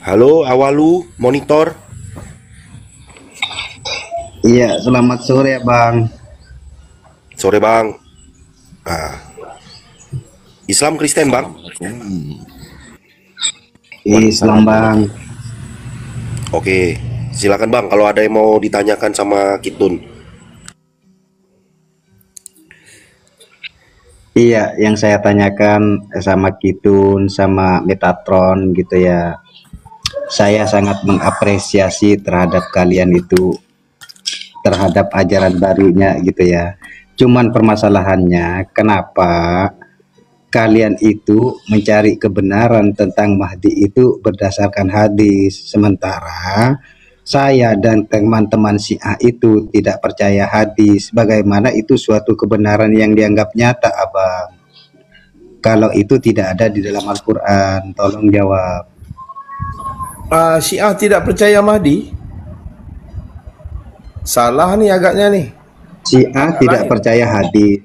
C: Halo, Awalu, monitor.
I: Iya, selamat sore Bang.
C: Sore Bang. Islam Kristen Bang?
I: Islam Bang.
C: Oke, silakan Bang kalau ada yang mau ditanyakan sama Kitun.
I: Iya, yang saya tanyakan sama Kitun sama Metatron gitu ya. Saya sangat mengapresiasi terhadap kalian itu, terhadap ajaran barunya gitu ya. Cuman permasalahannya kenapa kalian itu mencari kebenaran tentang Mahdi itu berdasarkan hadis, sementara saya dan teman-teman Syiah itu tidak percaya hadis. Bagaimana itu suatu kebenaran yang dianggap nyata, Abang? Kalau itu tidak ada di dalam Al-Quran, tolong jawab.
G: Syiah tidak percaya Mahdi? Salah nih agaknya nih.
I: Syiah tidak percaya hadis.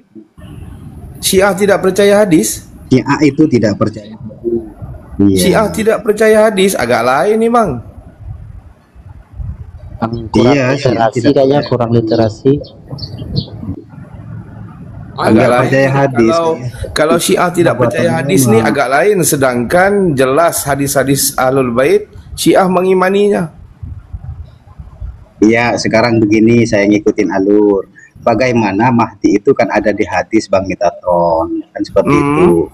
G: Syiah tidak percaya hadis?
I: Syiah itu tidak percaya hadis. Iya.
G: Syiah tidak percaya hadis, agak lain nih Bang.
H: Kurang literasi kayaknya, kurang literasi.
I: Agak percaya hadis.
G: Kalau Syiah tidak percaya hadis nih agak lain, sedangkan jelas hadis-hadis Ahlul Bait Syiah mengimaninya.
I: Iya, sekarang begini saya ngikutin alur. Bagaimana Mahdi itu kan ada di hadis Bang Metatron, kan seperti itu.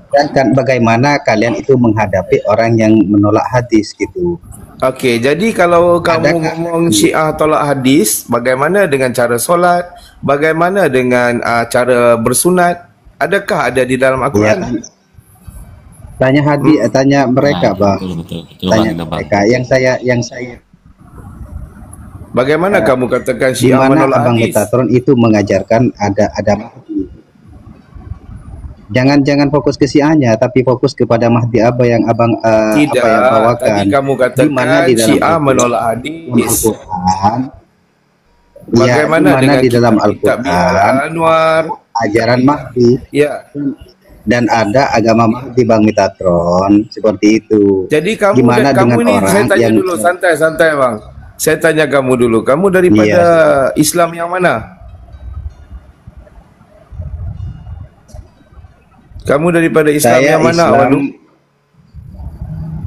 I: Dan kan bagaimana kalian itu menghadapi orang yang menolak hadis gitu.
G: Oke, jadi kalau kamu ngomong Syiah tolak hadis, bagaimana dengan cara solat? Bagaimana dengan cara bersunat? Adakah ada di dalam Al-Quran?
I: Ya, tanya hadis, tanya mereka, Bang. Tanya mereka. Yang saya.
G: Bagaimana kamu katakan Syiah menolak
I: Abang
G: hadis?
I: Metatron itu mengajarkan ada Mahdi. Jangan fokus ke Syiahnya, tapi fokus kepada Mahdi apa yang abang
G: Tidak,
I: apa yang bawakan.
G: tadi kamu katakan
I: di dalam
G: Syiah menolak hadis.
I: Al-Quran.
G: Bagaimana
I: ya,
G: dengan
I: di dalam
G: kitab
I: Al-Quran
G: Anwar,
I: ajaran Mahdi
G: ya.
I: dan ada agama Mahdi Bang Metatron seperti itu.
G: Jadi kamu
I: Gimana
G: kamu
I: dengan
G: nih,
I: orang
G: saya tanya
I: yang
G: dulu, santai Bang. Saya tanya kamu dulu, kamu daripada Islam yang mana? Kamu daripada Islam yang mana, Awalu?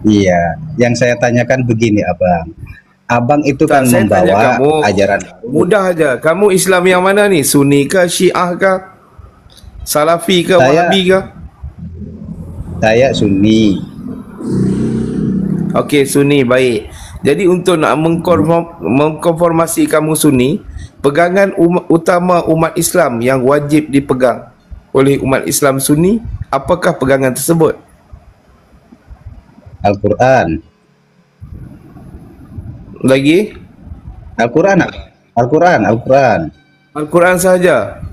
I: Iya, yang saya tanyakan begini, Abang. Abang itu kan
G: saya tanya
I: membawa
G: kamu,
I: ajaran.
G: mudah aja. Kamu Islam yang mana nih? Sunni ke, Syiah ke, Salafi ke, Wahabi ke?
I: Saya Sunni.
G: Okey, Sunni, baik. Jadi untuk nak mengkonformasi kamu Sunni, pegangan utama umat Islam yang wajib dipegang oleh umat Islam Sunni, apakah pegangan tersebut?
I: Al-Quran.
G: Lagi?
I: Al-Quran.
G: Al-Quran saja.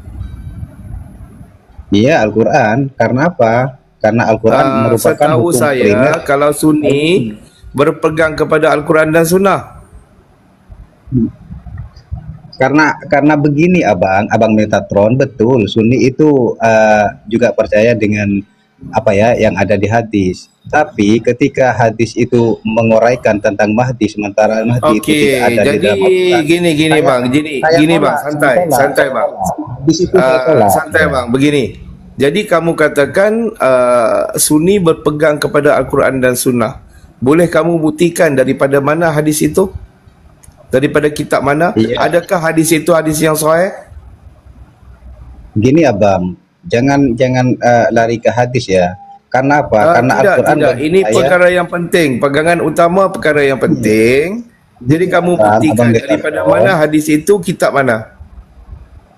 I: Iya, Al-Quran. Karena apa? Karena Al-Quran merupakan
G: setahu
I: hukum
G: saya
I: primer.
G: kalau Sunni berpegang kepada Al-Quran dan Sunnah.
I: Karena begini Abang Metatron, betul Sunni itu juga percaya dengan apa ya yang ada di hadis. Tapi ketika hadis itu menguraikan tentang Mahdi, sementara Mahdi itu tidak ada di dalam Al-Quran.
G: Gini Bang, gini Bang, santai Bang. Santai Bang, begini. Jadi kamu katakan Sunni berpegang kepada Al-Quran dan Sunnah. Boleh kamu buktikan daripada mana hadis itu? Daripada kitab mana?
I: Iya.
G: Adakah hadis itu hadis yang sahih?
I: Gini Abang, jangan lari ke hadis ya. Karena apa? Karena Al-Quran
G: tidak. Ini perkara yang penting. Pegangan utama perkara yang penting. Jadi kamu buktikan daripada mana hadis itu, kitab mana?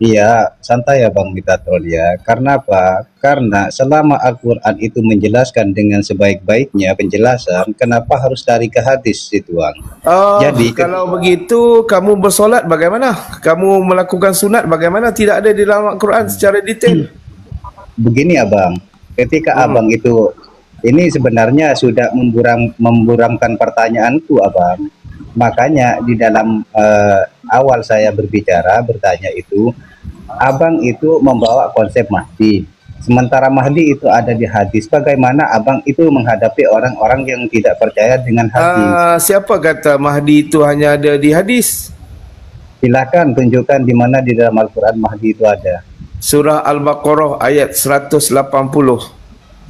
I: Iya, santai ya Bang Metatron ya. Karena apa? Karena selama Al-Quran itu menjelaskan dengan sebaik-baiknya penjelasan, kenapa harus tarik ke hadis itu Bang?
G: Jadi kalau begitu kamu bersolat bagaimana? Kamu melakukan sunat bagaimana? Tidak ada di dalam Al-Quran secara detail.
I: Begini Abang, ketika Abang itu ini sebenarnya sudah memburamkan pertanyaanku Abang. Makanya di dalam awal saya bertanya itu, Abang itu membawa konsep Mahdi. Sementara Mahdi itu ada di hadis. Bagaimana abang itu menghadapi orang-orang yang tidak percaya dengan hadis?
G: Siapa kata Mahdi itu hanya ada di hadis?
I: Silakan tunjukkan di mana di dalam Al-Quran Mahdi itu ada.
G: Surah Al-Baqarah ayat 180.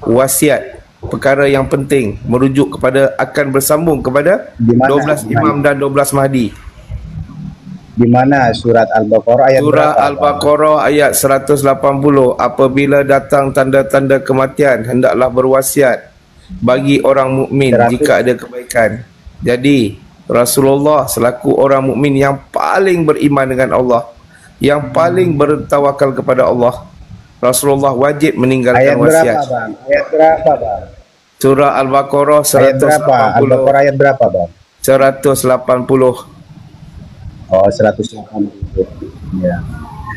G: Wasiat, perkara yang penting, merujuk kepada akan bersambung kepada 12 imam dan 12 Mahdi.
I: Di mana surat Al-Baqarah ayat
G: Surah
I: berapa?
G: Al-Baqarah ayat 180. Apabila datang tanda-tanda kematian, hendaklah berwasiat bagi orang mukmin jika ada kebaikan. Jadi Rasulullah selaku orang mukmin yang paling beriman dengan Allah, yang paling bertawakal kepada Allah, Rasulullah wajib meninggalkan wasiat.
I: Ayat berapa, Bang?
G: Surah Al-Baqarah 180.
I: Ayat berapa? Al-Baqarah ayat berapa, Bang?
G: 180.
I: Oh, 180. Ya.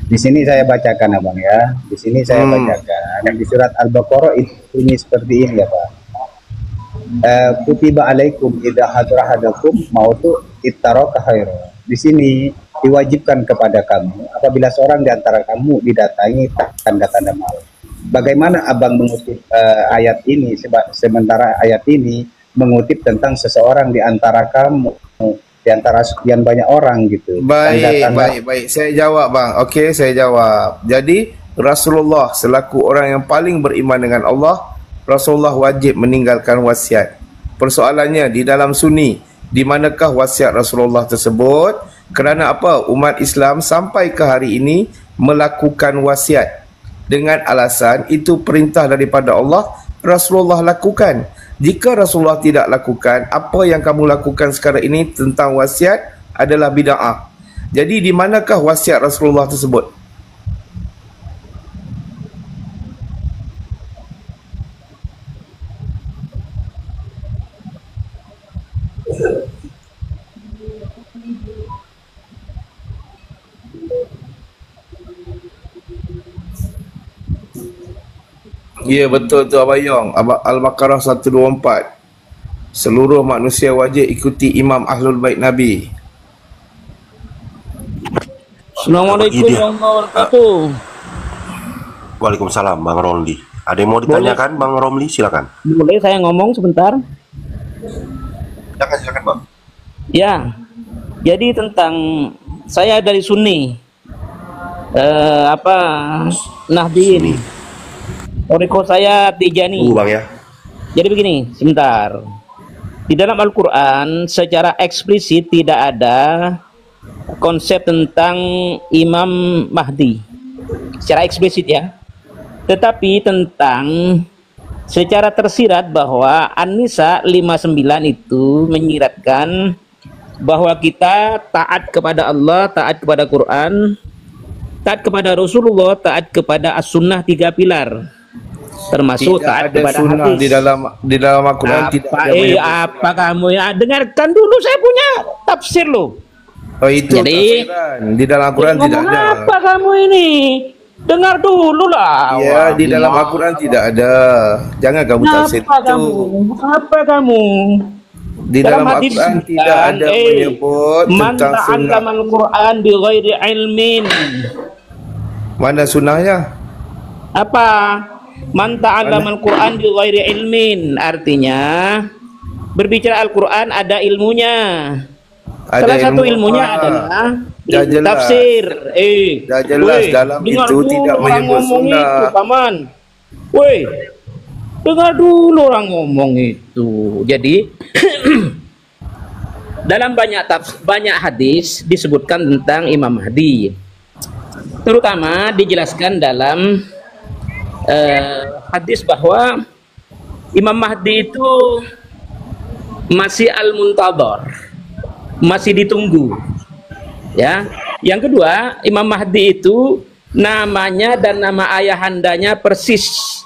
I: Di sini saya bacakan, Abang ya. Di sini saya bacakan. Di surat Al-Baqarah itu bunyi seperti ini ya, Pak. Kutiba alaikum idza hadara hadakum mautu ittaraka khairan. Di sini diwajibkan kepada kamu apabila seorang di antara kamu didatangi tanda-tanda maut. Bagaimana Abang mengutip ayat ini sementara ayat ini mengutip tentang seseorang di antara kamu, di antara sekian banyak orang gitu.
G: Baik. Saya jawab, Bang. Okey, saya jawab. Jadi Rasulullah selaku orang yang paling beriman dengan Allah, Rasulullah wajib meninggalkan wasiat. Persoalannya di dalam Sunni, di manakah wasiat Rasulullah tersebut? Kerana apa? Umat Islam sampai ke hari ini melakukan wasiat dengan alasan itu perintah daripada Allah, Rasulullah lakukan. Jika Rasulullah tidak lakukan, apa yang kamu lakukan sekarang ini tentang wasiat adalah bid'ah. Jadi di manakah wasiat Rasulullah tersebut? Ya, betul tu Abayong. Al-Baqarah 124. Seluruh manusia wajib ikuti imam Ahlul Bait Nabi.
J: Assalamualaikum warahmatullahi wabarakatuh.
C: Waalaikumsalam, Bang Romli. Ada yang mau ditanyakan, Bang Romli? Silakan.
J: Boleh saya ngomong sebentar?
C: Silakan, Bang.
J: Ya, jadi tentang saya dari Sunni, Nahdien. Toriko saya Tijani.
C: Bang ya.
J: Jadi begini, sebentar. Di dalam Al-Quran secara eksplisit tidak ada konsep tentang Imam Mahdi. Secara eksplisit ya. Tetapi tentang secara tersirat bahwa An-Nisa 59 itu menyiratkan bahwa kita taat kepada Allah, taat kepada Quran, taat kepada Rasulullah, taat kepada As-Sunnah 3 pilar. Termasuk
G: tidak
J: taat
G: ada
J: kepada
G: sunnah
J: hadis.
G: di dalam Al-Quran tidak ada
J: Apa kamu ya? Dengarkan dulu, saya punya tafsir loh.
G: Oh, itu
J: Jadi,
G: tafsiran. Di dalam Al-Quran tidak ada.
J: Apa kamu ini? Dengar dulu lah.
G: Ya, di dalam Al-Quran tidak ada. Jangan kamu tafsir itu.
J: Apa kamu?
G: Di dalam Al-Quran tidak ada menyebut tentang sunnah.
J: Man Al-Quran bi ghairi ilmin.
G: Mana sunnahnya?
J: Apa? Man ta'allama Al-Quran bi ghairi ilmin, artinya berbicara Al-Quran ada ilmunya. Salah satu ilmunya adalah tafsir.
G: Jelas dalam itu tidak menyebut sunnah.
J: Itu, Paman. Woi, dengar dulu orang ngomong itu. Jadi dalam banyak hadis disebutkan tentang Imam Mahdi. Terutama dijelaskan dalam hadis bahwa Imam Mahdi itu masih al-muntadhar, masih ditunggu ya. Yang kedua, Imam Mahdi itu namanya dan nama ayahandanya persis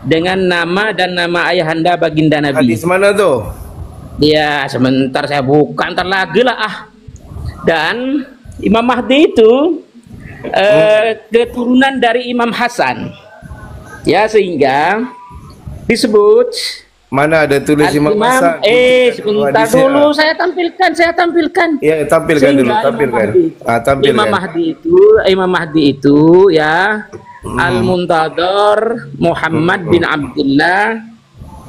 J: dengan nama dan nama ayahanda baginda Nabi.
G: Hadis mana tuh?
J: Ya, sebentar saya buka, ntar lagi lah. Dan Imam Mahdi itu keturunan dari Imam Hasan. Ya, sehingga disebut
G: mana ada tulis Imam Hasan.
J: Sebentar dulu saya tampilkan.
G: Ya, tampilkan dulu, tampilkan.
J: Imam Mahdi itu ya Al-Muntadhar Muhammad bin Abdullah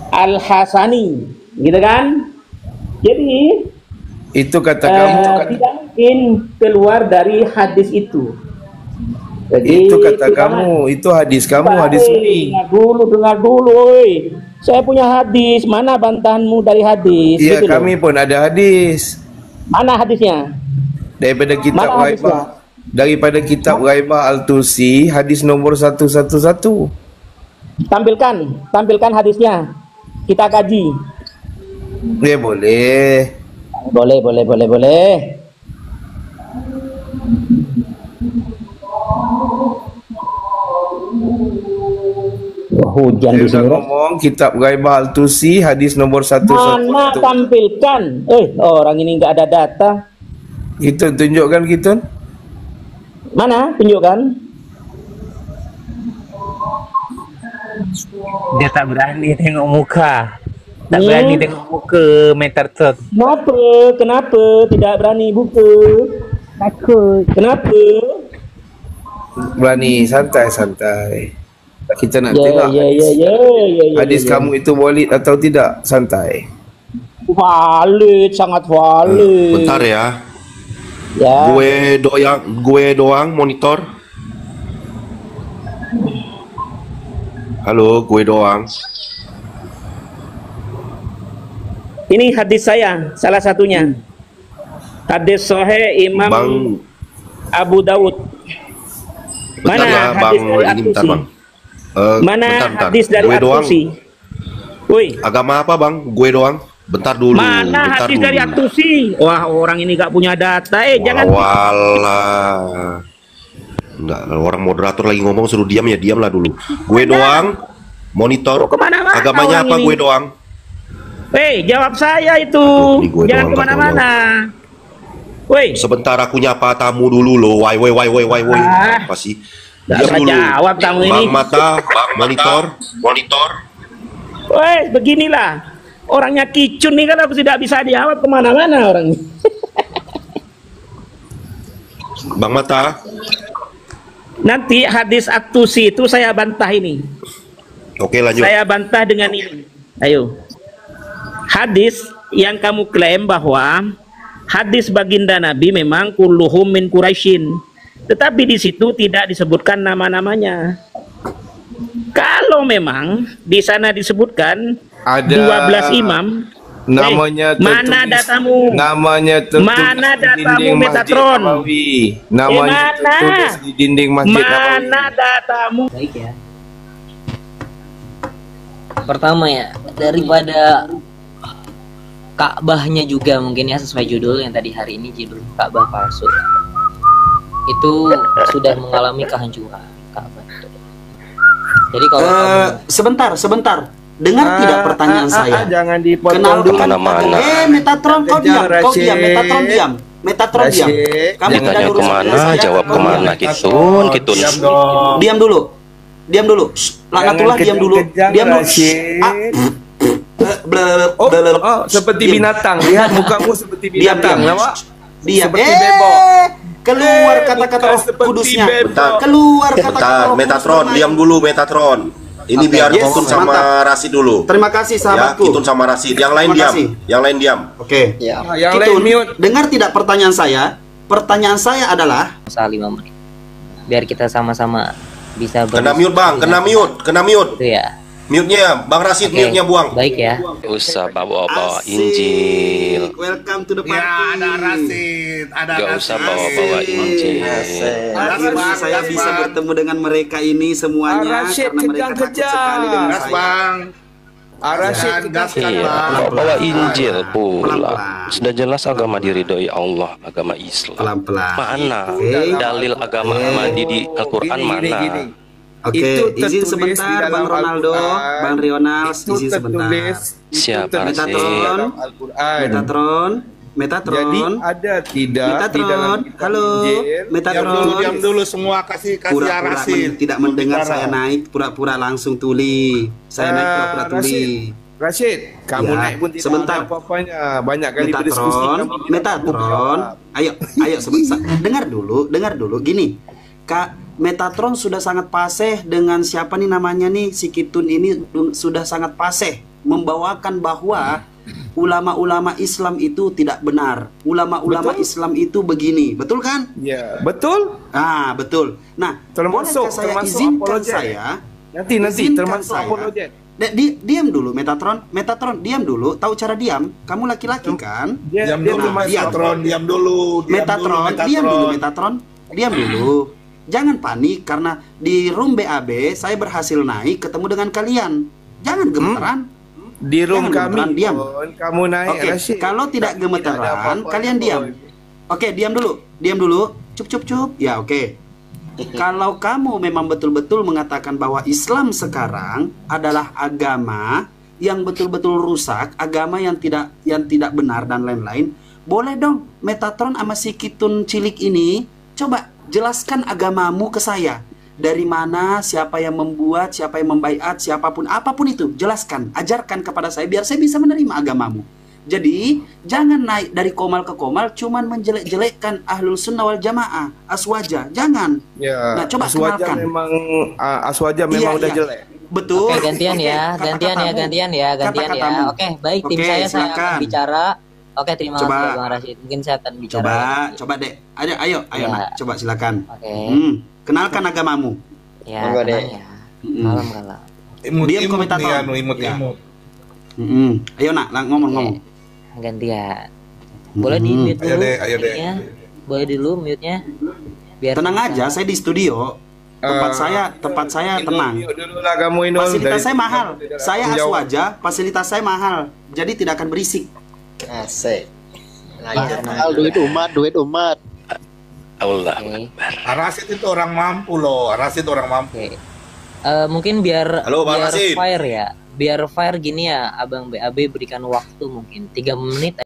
J: Al-Hasani, gitu kan? Jadi
G: Itu kata kamu.
J: tidak mungkin keluar dari hadis itu. Jadi
G: Itu kata kamu. Itu hadis kamu, hadis Sunni.
J: Dengar dulu, oi. Saya punya hadis. Mana bantahanmu dari hadis?
G: Iya,
J: Gitu loh.
G: kami pun ada hadis.
J: Mana hadisnya?
G: Daripada kitab
J: Mana hadisnya?
G: Ghaibah. Daripada kitab Ghaibah Al-Tusi, hadis nomor 111.
J: Tampilkan hadisnya. Kita kaji.
G: Ya boleh.
J: Boleh. Wah, hujan
G: Saya
J: di
G: sudah
J: sini.
G: ngomong kitab Ghaibah Al-Tusi, hadis nomor
J: Mana
G: 111.
J: tampilkan? Orang ini nggak ada data.
G: Itu tunjukkan gitu.
J: Mana? Tunjukkan.
K: Dia tak berani tengok muka. Tak berani tengok muka Metatron.
J: Kenapa tidak berani buka? Takut. Kenapa?
G: Berani, santai. Kita nak
J: Ya,
G: tengok hadis
J: ya.
G: kamu itu valid atau tidak. Santai.
J: Valid, sangat valid.
C: Bentar ya.
J: Ya.
C: Gue doang monitor. Halo, gue doang.
J: Ini hadis saya, salah satunya. Hadis Sahih Imam
C: Bang,
J: Abu Dawud.
C: bentar
J: Mana
C: ya, Bang.
J: hadis dari
C: Ini bentar,
J: At-Tusi?
C: Bang.
J: Mana
C: bentar.
J: hadis dari
C: Gue doang.
J: At-Tusi? Woi,
C: Agama apa, Bang? Gue doang. Bentar dulu.
J: mana
C: bentar
J: hadis
C: dulu.
J: dari At-Tusi? Wah, orang ini gak punya data. Jangan.
C: Walah. Enggak, orang moderator lagi ngomong suruh diam ya, diamlah dulu. Gue doang monitor.
J: Kemana-mana
C: Agamanya
J: orang
C: apa?
J: ini.
C: Gue doang.
J: Jawab saya itu.
C: Ini gue
J: Jangan
C: doang,
J: kemana-mana. Woi,
C: Sebentar aku nyapa tamu dulu loh. Woi. Apa sih?
J: gak
C: Diam
J: usah
C: dulu.
J: jawab tamu ini.
C: Bang Mata, monitor.
J: Woi, beginilah. Orangnya kicun nih kan, aku tidak bisa jawab kemana-mana orangnya.
C: Bang Mata.
J: Nanti hadis At-Tusi itu saya bantah ini.
C: Oke, lanjut.
J: Saya bantah dengan ini. Ayo. Hadis yang kamu klaim bahwa hadis baginda Nabi memang kulluhum min Quraisyin. Tetapi di situ tidak disebutkan nama-namanya. Kalau memang di sana disebutkan
G: Ada
J: 12 imam,
G: namanya
J: mana
G: tertulis.
J: datamu?
G: Namanya tertulis
J: Mana
G: di
J: datamu,
G: dinding Masjid
J: Metatron?
G: Nabawi. Namanya
J: mana?
G: tertulis di dinding Masjid Nabawi.
J: Mana datamu?
B: Baik ya. Pertama ya, daripada Ka'bahnya juga mungkin ya, sesuai judul yang tadi hari ini, judul Ka'bah palsu. Itu sudah mengalami kehancuran Ka'bah itu. Jadi kalau
A: Sebentar. Dengar tidak pertanyaan saya?
G: Jangan
A: Kenal
G: dipotong
A: dulu.
C: Kemana-mana.
A: Metatron, kau diam. Metatron diam. Metatron diam. Kamu tidak
L: Ditanya
A: urusan
L: kemana,
A: dengan saya,
L: jawab
A: kau
L: kemana,
A: diam.
L: kitun.
A: Diam dulu. Laknatullah, diam dulu. Diam dulu.
G: Seperti binatang. Lihat mukamu seperti binatang. Nampak?
A: Diam.
G: Seperti bebek.
A: Keluar kata-kata roh kudusnya. Keluar kata-kata roh
C: Metatron,
A: kudus.
C: diam dulu Metatron. Ini
A: Oke,
C: biar
A: yes,
C: Kitun sama
A: mantap.
C: Rasid dulu.
A: Terima kasih
C: Ya,
A: sahabatku.
C: Kitun sama Rasid. Yang lain
A: Terima
C: diam.
A: kasih.
C: Yang lain diam.
A: Oke.
G: Yang lain
A: Kitun,
G: mute.
A: dengar tidak pertanyaan saya? Pertanyaan saya adalah
B: usaha 5 menit. Biar kita sama-sama bisa
C: Kena mute, Bang. Kena mute.
B: Itu ya.
C: Mute-nya, Bang Rasid,
B: Oke,
C: mute-nya buang.
B: Baik ya.
L: Gak usah bawa-bawa
A: Asik.
L: Injil.
A: Welcome to the party.
F: Ada Rasid, ada
L: Gak usah bawa-bawa Injil.
A: Akhirnya saya bisa bertemu dengan mereka ini semuanya
G: Rashid,
A: karena mereka takut
G: kejang-kejang.
A: sekali dengan
F: Gas
A: saya.
F: bang.
G: Rashid,
F: Gaskan
L: Iya,
F: bang.
L: bawa Injil pula.
A: Pelan-pelan.
L: Sudah jelas agama diridhoi Allah, agama Islam.
A: Pelan-pelan.
L: Mana
A: Oke.
L: dalil agama Ahmadi di Al-Quran mana?
A: Oke,
G: Itu
A: izin
G: tertulis di
A: sebentar
G: dalam
A: Bang Ronaldo,
G: Al-Quran.
A: Bang Rionals,
G: Itu
A: izin sebentar.
G: tertulis.
L: Siapa
A: Metatron.
L: sih?
G: dalam Al-Quran.
A: Metatron.
G: Jadi ada tidak di dalam
A: Metatron.
G: kitab
A: Halo,
G: Injil.
A: Metatron.
F: Diam dulu semua, kasih
A: Pura-pura
F: Rasid.
A: tidak mendengar saya naik, pura-pura langsung tuli. Saya naik pura-pura tuli.
G: Rashid, kamu
A: Ya,
G: naik pun tidak
A: sebentar.
G: ada apa-apanya. Banyak kali berdiskusi.
A: Metatron,
G: kamu tidak
A: Metatron.
G: jawab.
A: Ayo sebentar. Dengar dulu gini. Metatron sudah sangat fasih dengan siapa nih namanya nih, si Kitun ini sudah sangat fasih membawakan bahwa ulama-ulama Islam itu tidak benar. Ulama-ulama Islam itu begini, betul kan?
G: Ya, betul.
A: Ah, betul. Nah,
G: Termasuk-
A: bolehkah saya
G: termasuk
A: izinkan
G: apologet.
A: saya?
G: Nanti
A: izinkan
G: termasuk
A: saya.
G: apologet.
A: Diam dulu Metatron. Metatron, diam dulu. Tahu cara diam? Kamu laki-laki kan?
G: Diam dulu, Mas.
A: Metatron,
G: diam dulu.
A: Metatron, diam dulu Metatron. Diam dulu. Jangan panik karena di room BAB saya berhasil naik ketemu dengan kalian. Jangan gemeteran.
G: Di room
A: Jangan
G: kami,
A: gemeteran, diam.
G: kamu naik,
A: Oke,
G: Rashid.
A: kalau tidak gemeteran, kalian diam. Oke, diam dulu. Diam dulu. Cup cup cup. Ya, oke. Kalau kamu memang betul-betul mengatakan bahwa Islam sekarang adalah agama yang betul-betul rusak, agama yang tidak benar dan lain-lain, boleh dong Metatron sama si Kitun cilik ini coba jelaskan agamamu ke saya. Dari mana, siapa yang membuat, siapa yang membaiat, siapapun, apapun itu, jelaskan, ajarkan kepada saya biar saya bisa menerima agamamu. Jadi, jangan naik dari komal ke komal cuman menjelek-jelekkan Ahlul Sunnah wal Jamaah, Aswaja, jangan.
G: Ya,
A: Nah, coba
G: Aswaja
A: kenalkan.
G: memang Aswaja memang
A: Iya,
G: udah
A: iya.
G: jelek.
A: Betul.
B: Oke, gantian ya, gantian ya, gantian ya, gantian ya.
A: Kata-katamu.
B: Oke, baik, tim
A: Oke,
B: saya akan
A: silakan.
B: bicara. Oke, terima
A: Coba.
B: kasih Bang Rashid. Mungkin saya akan bicara.
A: Coba dek. Ayo,
B: Ya.
A: Nak. Coba silakan.
B: Oke.
A: Kenalkan agamamu.
B: Ya,
A: Monggo,
B: tenang
A: Dek.
B: ya. Malam kalah.
A: Diam komentator. Ya. Ayo nak, ngomong.
B: Gantian. Boleh di mute dulu. Mute-nya. Boleh dulu mute-nya. Biar
A: Tenang aja, saya di studio. Tempat saya tenang.
G: Dulu lah kamu Inul.
A: Fasilitas
G: Dari-
A: saya mahal.
G: tidak
A: Saya
G: menjawab.
A: Aswaja, fasilitas saya mahal. Jadi tidak akan berisik.
H: Asik. Duit umat.
L: Allah.
M: Rasid itu orang mampu loh. Rasid orang mampu.
B: Mungkin biar
M: Halo, Bang
B: biar
M: Rasid.
B: fire ya. Biar fire gini ya, Abang BAB berikan waktu mungkin 3 menit